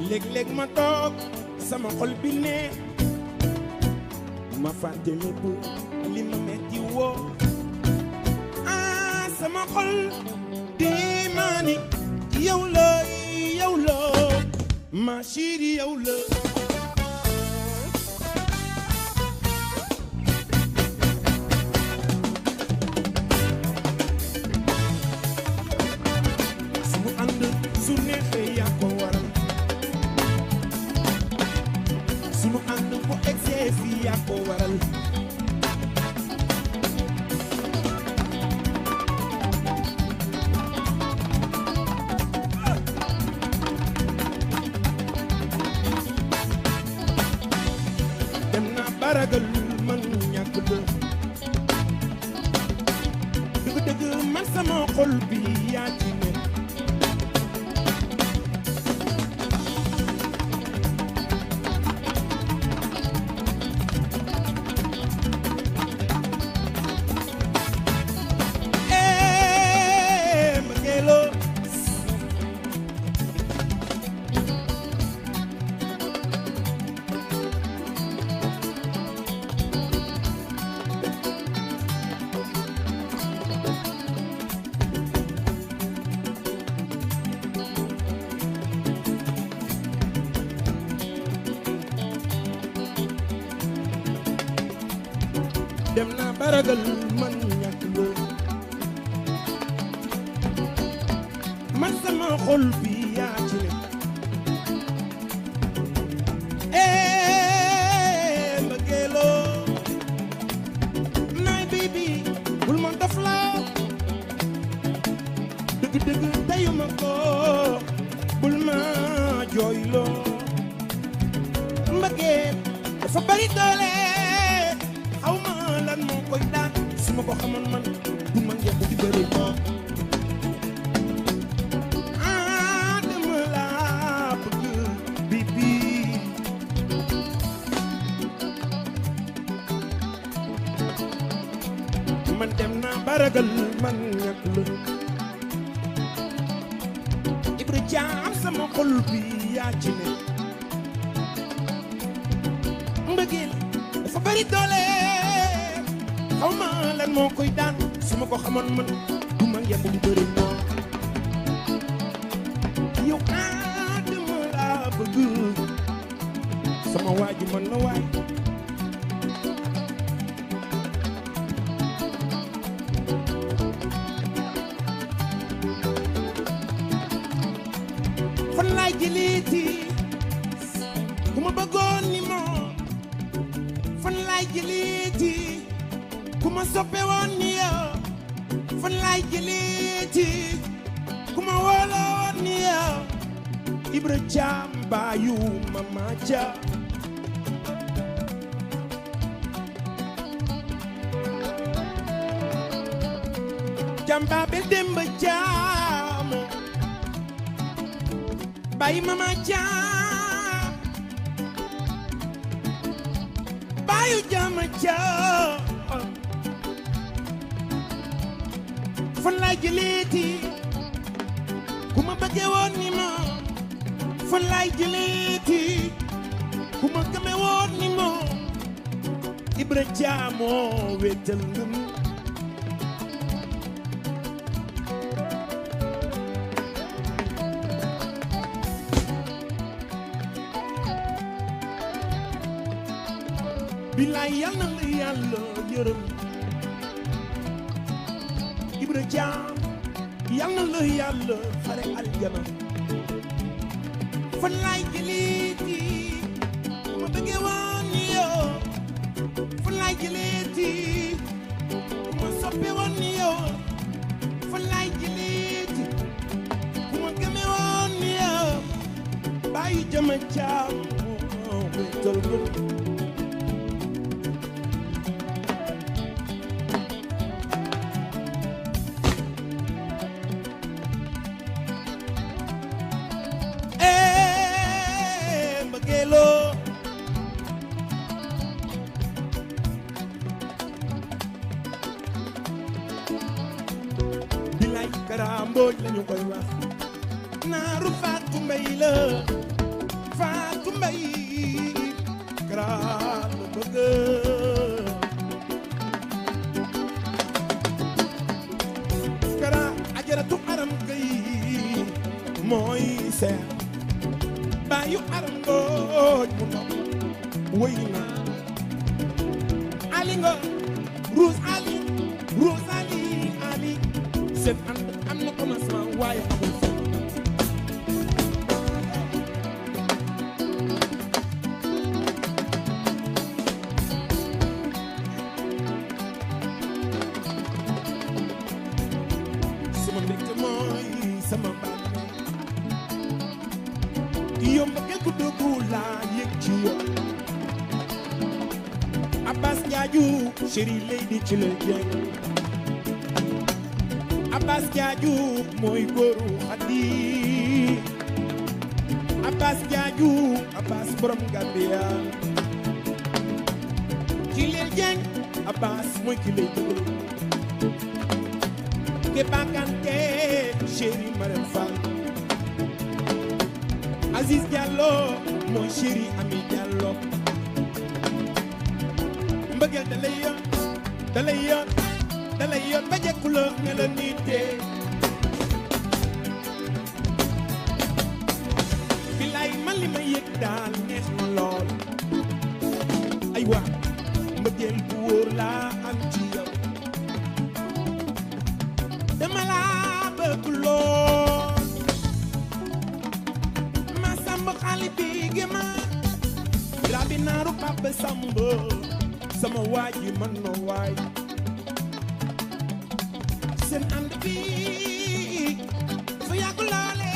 léeg-léeg ma toog sama xol bi ne ma fàtte lépp li ma metti woo sama xol di ma ni yow la ma chérie yow la sunu ànd su neexee yaa ko waral sunu ànd bu egsee fii yaa ko waral baragal man ñàkk la dëgg-dëgg man sama xol bi yaa ci ne mbëggeelo dem naa baragal man ñàkk la man sama xol bi yaa ci ne mbëggeeloo naay baby bul ma dof la dëgg-dëgg tayuma ko bul ma jooyloo mbëggeel dafa bari doole xaw ma lan moo koy daan su ma ko xamoon man du ma ngeeku di bëri moo dama laa bëgg bibi man dem naa baragal man ñàkk la Ibra Jaam sama xol bi yaa ci ne mbëggeel dafa bari doole xaw ma lan moo koy daan su ma ko xamoon man du ma yemb lu bëri moo yow dama laa bëgg sama waaju man la waay fan laay jëleeti ku ma bëggoon ni moo fan laay jëleeti ku ma soppe woon ni yow fan laay jëleeti ku ma wóoloon ni yow Ibra Jaam baayu Mama Ja jamba be demba jaamo baayu Mama Ja baayu Jaama Ja fan laay jëleeti ku ma bëgge woon ni ma fan laay jëleeti ku ma gëme woon ni ma Ibra Jaamoo wéetal ngëm bilaay yal na la yàlla yërëm Ibra Jaam yal na la yàlla xare aljana fan laay jëleeti ku ma bëgge woon ni yow fan laay jëleeti ku ma soppe woon ni yow fan laay jëleeti ku ma gëme woon ni yow bàyyi Jama Jaam wéetal ngëm mbooj lañu koy wax naaru Faatu Mbay la Faatu Mbay grand la bëgg grand ajaratu aram gay mooy seer baayu aram mbooj mu ndaw woy na ali nga Rose Ali seen ànd am na commencement waaye amul fin sama mbégte mooy sama bànneex yomb ngeen ko duggu laa yëg ci yow Abbas Njaaju chéri lady ci la jeng Abbas Jaaju mooy góoru Xadi Abbas Jaaju Abbas borom Gambia ki leen jeng Abbas mooy ki lay dëggal ke bakante chéri Marem Fall Aziz Diallo mooy chéri Ami Diallo mbëggeel dalay yoon ba jekku la ne la nite bilaay man li ma yëg daal neex na lool ay waa mbëggeel bu wóor laa am binaaru Pape Samba sama waaji man no waay seen ànd bi fa yàgg loole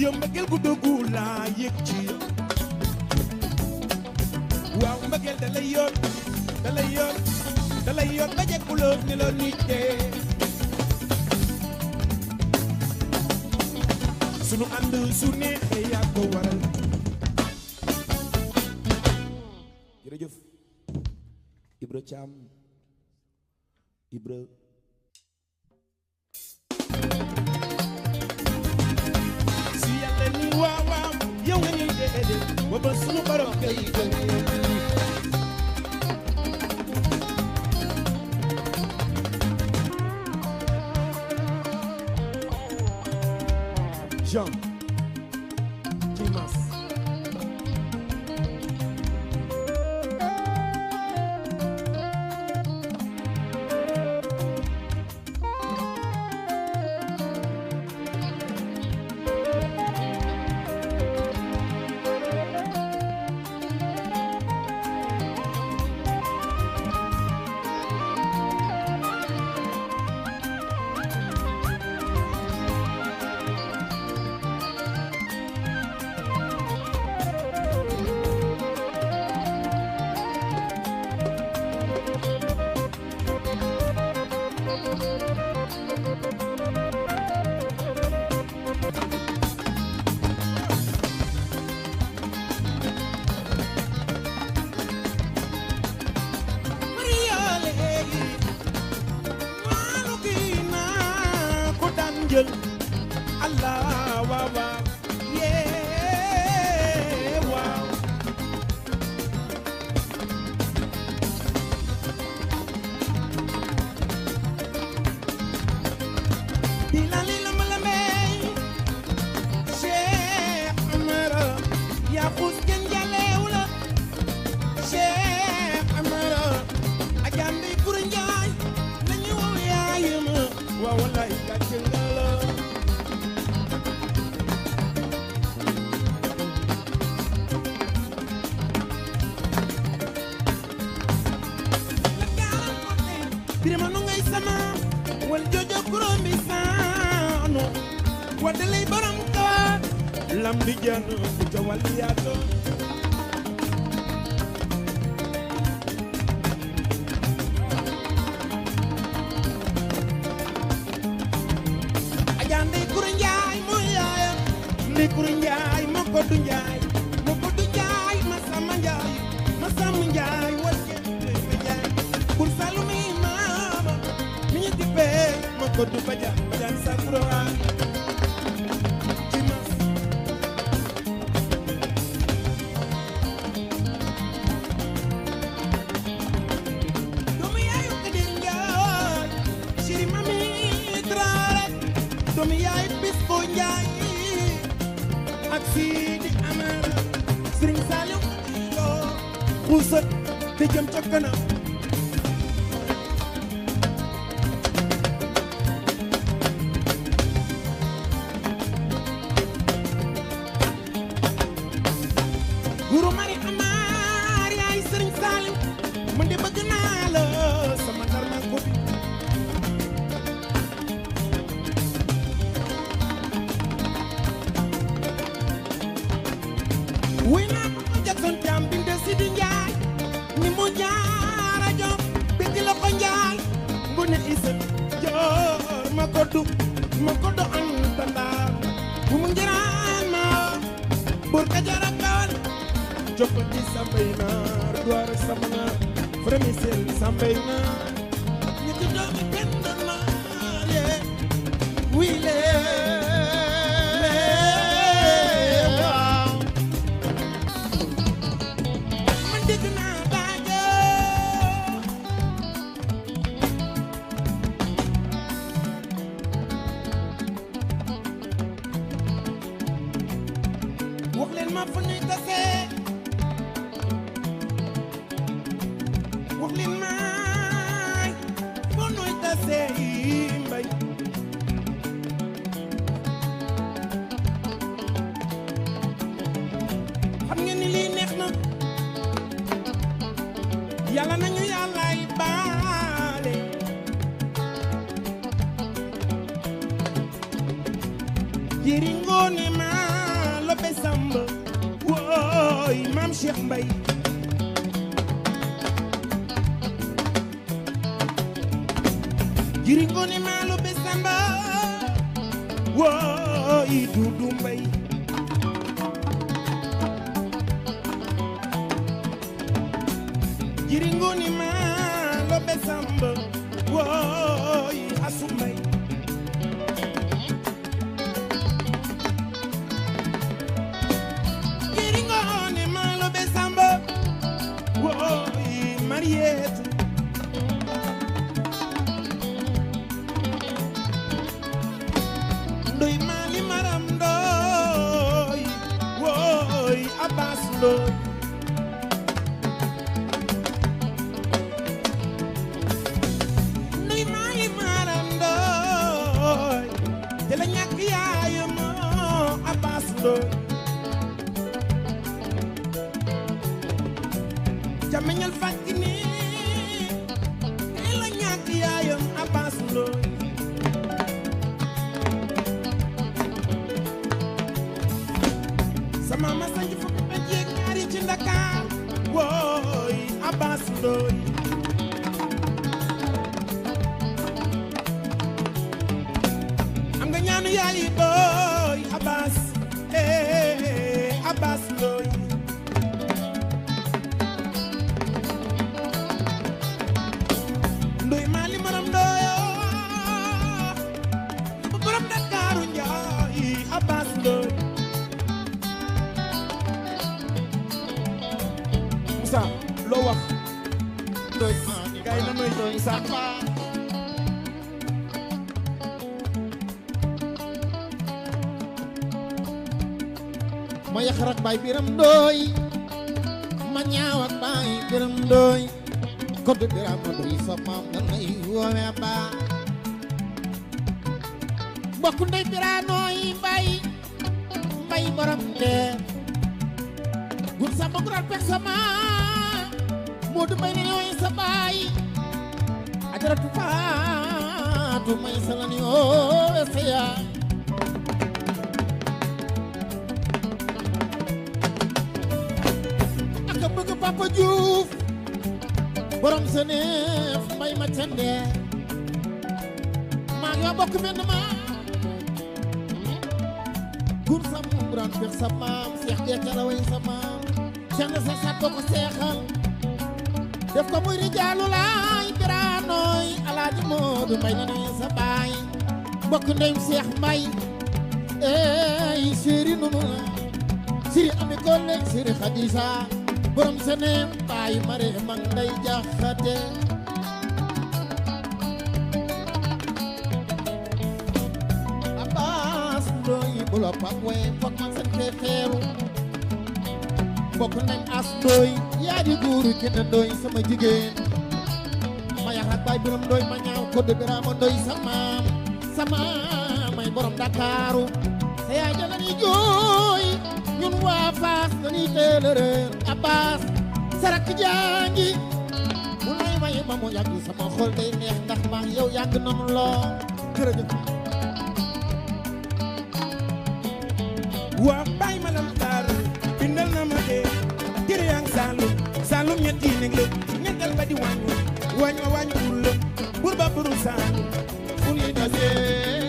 yow mbëggeel gu dëggu laa yëg ci yow waaw mbëggeel da lay yoon ba jekkuloo ni loo nitee sunu ànd su neexee yaa ko waral jërëjëf Ibra Thiam Ibra si yàlla ni waaw waaw yow nga ñuy déedéet booba sunu borom kay Jean Timas Allah waaw waaw yee waaw dilali lama lamey Cheikh Amara yaa xus gën jalewula Cheikh Amara ajandi kuru njaay nañu wow yaayama waaw wallaay gàcce nga la birima nu ngay sama wal jojo kuromi saano wadalay borom ka lam di janu ku ca waliyato ajande kuru njaay mo yaaya ni kuru njaay mo ko du njaay ma sama njaay wal Pour salumi mama miñu tipe ma ko du bajan sakro Timas Domi yayu kedir njaay Shiri mami trare Domi yayu bisko njaay Ak Sidi Amara Serigne Saliou yo Xusat te jëm ca kanam Guru mari amar yaay Serigne Saliou man de bëgg naa la sama dar na ko bi wuy naa ko Jackson Thiam binde Sidi Njaay ni mu jaara jom bëgg la ko njaay bu ne isa joor ma ko du anta ndaar bu mu njëraan ma bur ka jara kawal Jopati sambay naar duar samana fremisel sambay naar ñetti doomi benn naar ye wile waaw man dégg naa baajo wax leen ma fu ñuy tasee Wuxlin maay fo nuy tasee mbay xam ngeen ni lii neex yàlla nañu yàllay baale jiri ngoone ma lobe samba wooy maam Cheikh Mbay jiri ngoone ma lobe samba wooy Dudu Mbay jiri ngoone ma lobe samba wooy Asu Mbay jiri ngoone ma lobe samba wooy Mariette ndoy mali maram ndoy wooy Abbas ndoy ndoy mali maram ndoy te la ñàkk yaayam Abbas ndoy jamiñal fàkk ni te la ñàkk yaayam Abbas ndoy sama ma sañ fukk ak ñaari ci Ndakaar wooy Abbas Ndoy am nga ñaanu yaayi booy Abbas Abbas Ndoy Ndoy Mali maram Ndoyo borom Ndakaaru Njaay Abbas Ndoy Moussa loo wax Ndoy gay na noy Moussa ma yaxar ak baay biram Ndoy ma ñaaw ak baay biram Ndoy koddu biram Ndoy sa maam da ngay woowe ba mbokku ndey biranooy mbay mbay borom teer gur sama gural pek sama Moodu Mbay ne ñooy sa baay ajaratu Faatu may sa la ni oo sa yaay aka bëgg Papa Diouf borom sa neef mbay ma cende maa ngi bokk mel ma gur sama gural pek sa maam Seex dee la way sa maam Seex na sa saat boo ko seexal def ko muy rijaalu laay biranooy Alaaji Moodu Mbay na nuy sa baay mbokk ndeyum Seex Mbay ey séeri nunu la siri ami kolle siri Xadisa borom seneem baay mare mang nday jaxate Abbas Ndoy bu la pap we fok man sen te teeru mbokk nañ As Ndoy yaa di guuru kenn Ndoy sama jigéen ma yaxaat baay biram Ndoy ma ñaaw ko de Birama Ndoy sama may borom Dakaaru sa yaay ja lañuy jooy ñun waa Faas dañuy teel a réer Abbas sarak jaangi mu lay may ma mu yàgg sama xol day neex ndax ma yow yàgg nanu lool jërëjëf waa bay ma lam taar bindal na ma dee jëre yang Saalum ñetti nekk la ñettal ba di wàññi bur la bur ba buru Saalum fu ñuy dasee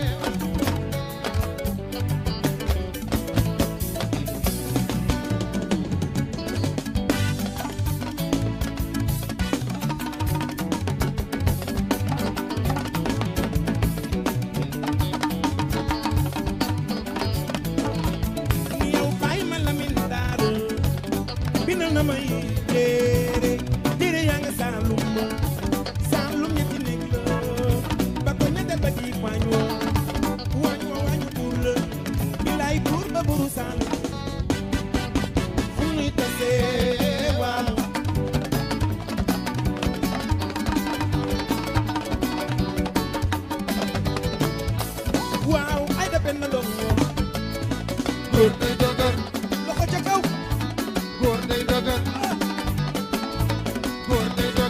na may téere yaa nga Saalum ñetti nekk la ba ko ñettal ba di wàññi bur la bilaay bur ba buru Saalum fu ñuy tasee waaw waaw ay da benn doom góor day dogar loxo ca kaw góor day dogar góor day dogar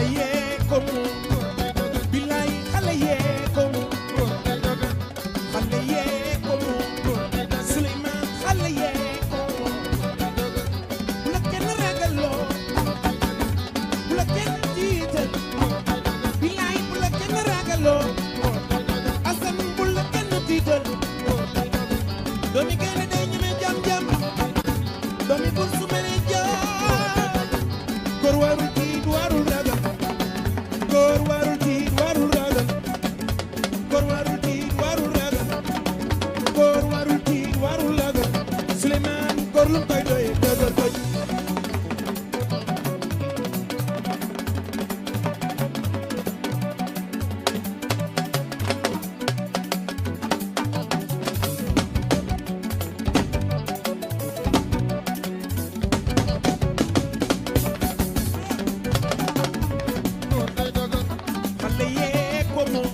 xale yee ko moom bilaay xale yee ko moom xale yee ko moom Souleymane xale yee ko moom bu la kenn ragaloo bu la kenn jiital bilaay bu la kenn ragaloo Assane bu la kenn jiital doomi gaynde day ñeme jam-jam doomi bul su mene jam góor warul tiit warul ragal góor warul tiit warul ragal góor warul tiit warul ragal góor warul tiit warul ragal Souleymane góor lu koy doye dëgër koy xale yee ko moom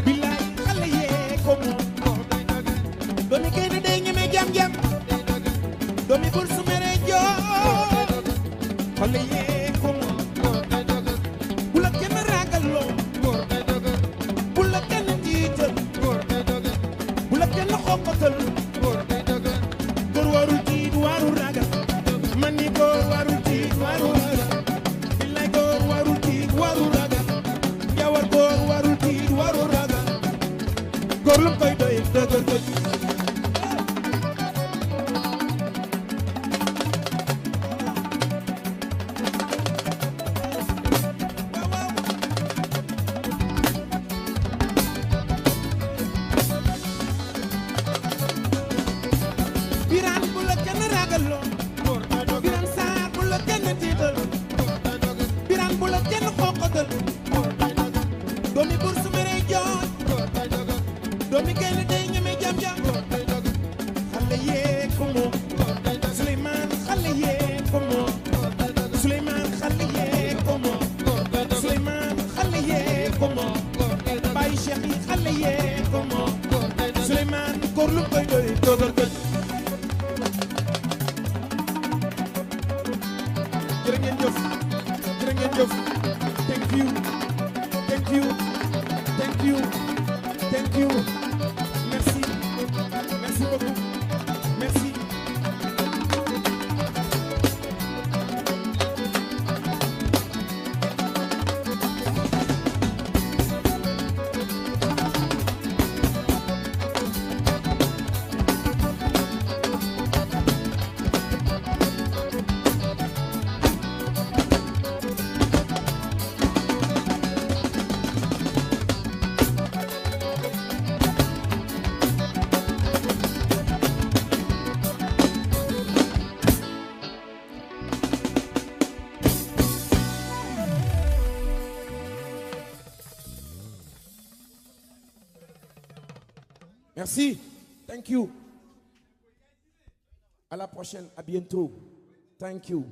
bilaay xale yee ko moom doomi gaynde day ñeme jam-jam doomi bul su mere joo xale yee ko moom bu la kenn ragaloo bu la kenn jiital bu la kenn xokkatal góor warul tiit warul ragal man ni góor warul tiit warul ragal bilaay góor warul tiit warul ragal yawar góor warul tiit warul ragal góor lu koy doy dëgër koy Birane bu la kenn ragaloo Birane Sarr bu la kenn tiital Birane bu la kenn xokkatal doomi bur su mere jooy doomi gaynde day ñeme jam-jam xale yee ko moom Souleymane xale yee ko moom Souleymane xale yee ko moom Souleymane xale yee ko moom Baye Cheikh yi xale yee ko moom Souleymane góor lu koy doy dogal koy jërë ngeen jëf jërë ngeen jëf thank you thank you thank you thank you merci merci beaucoup merci merci thank you à la prochaine à bientôt thank you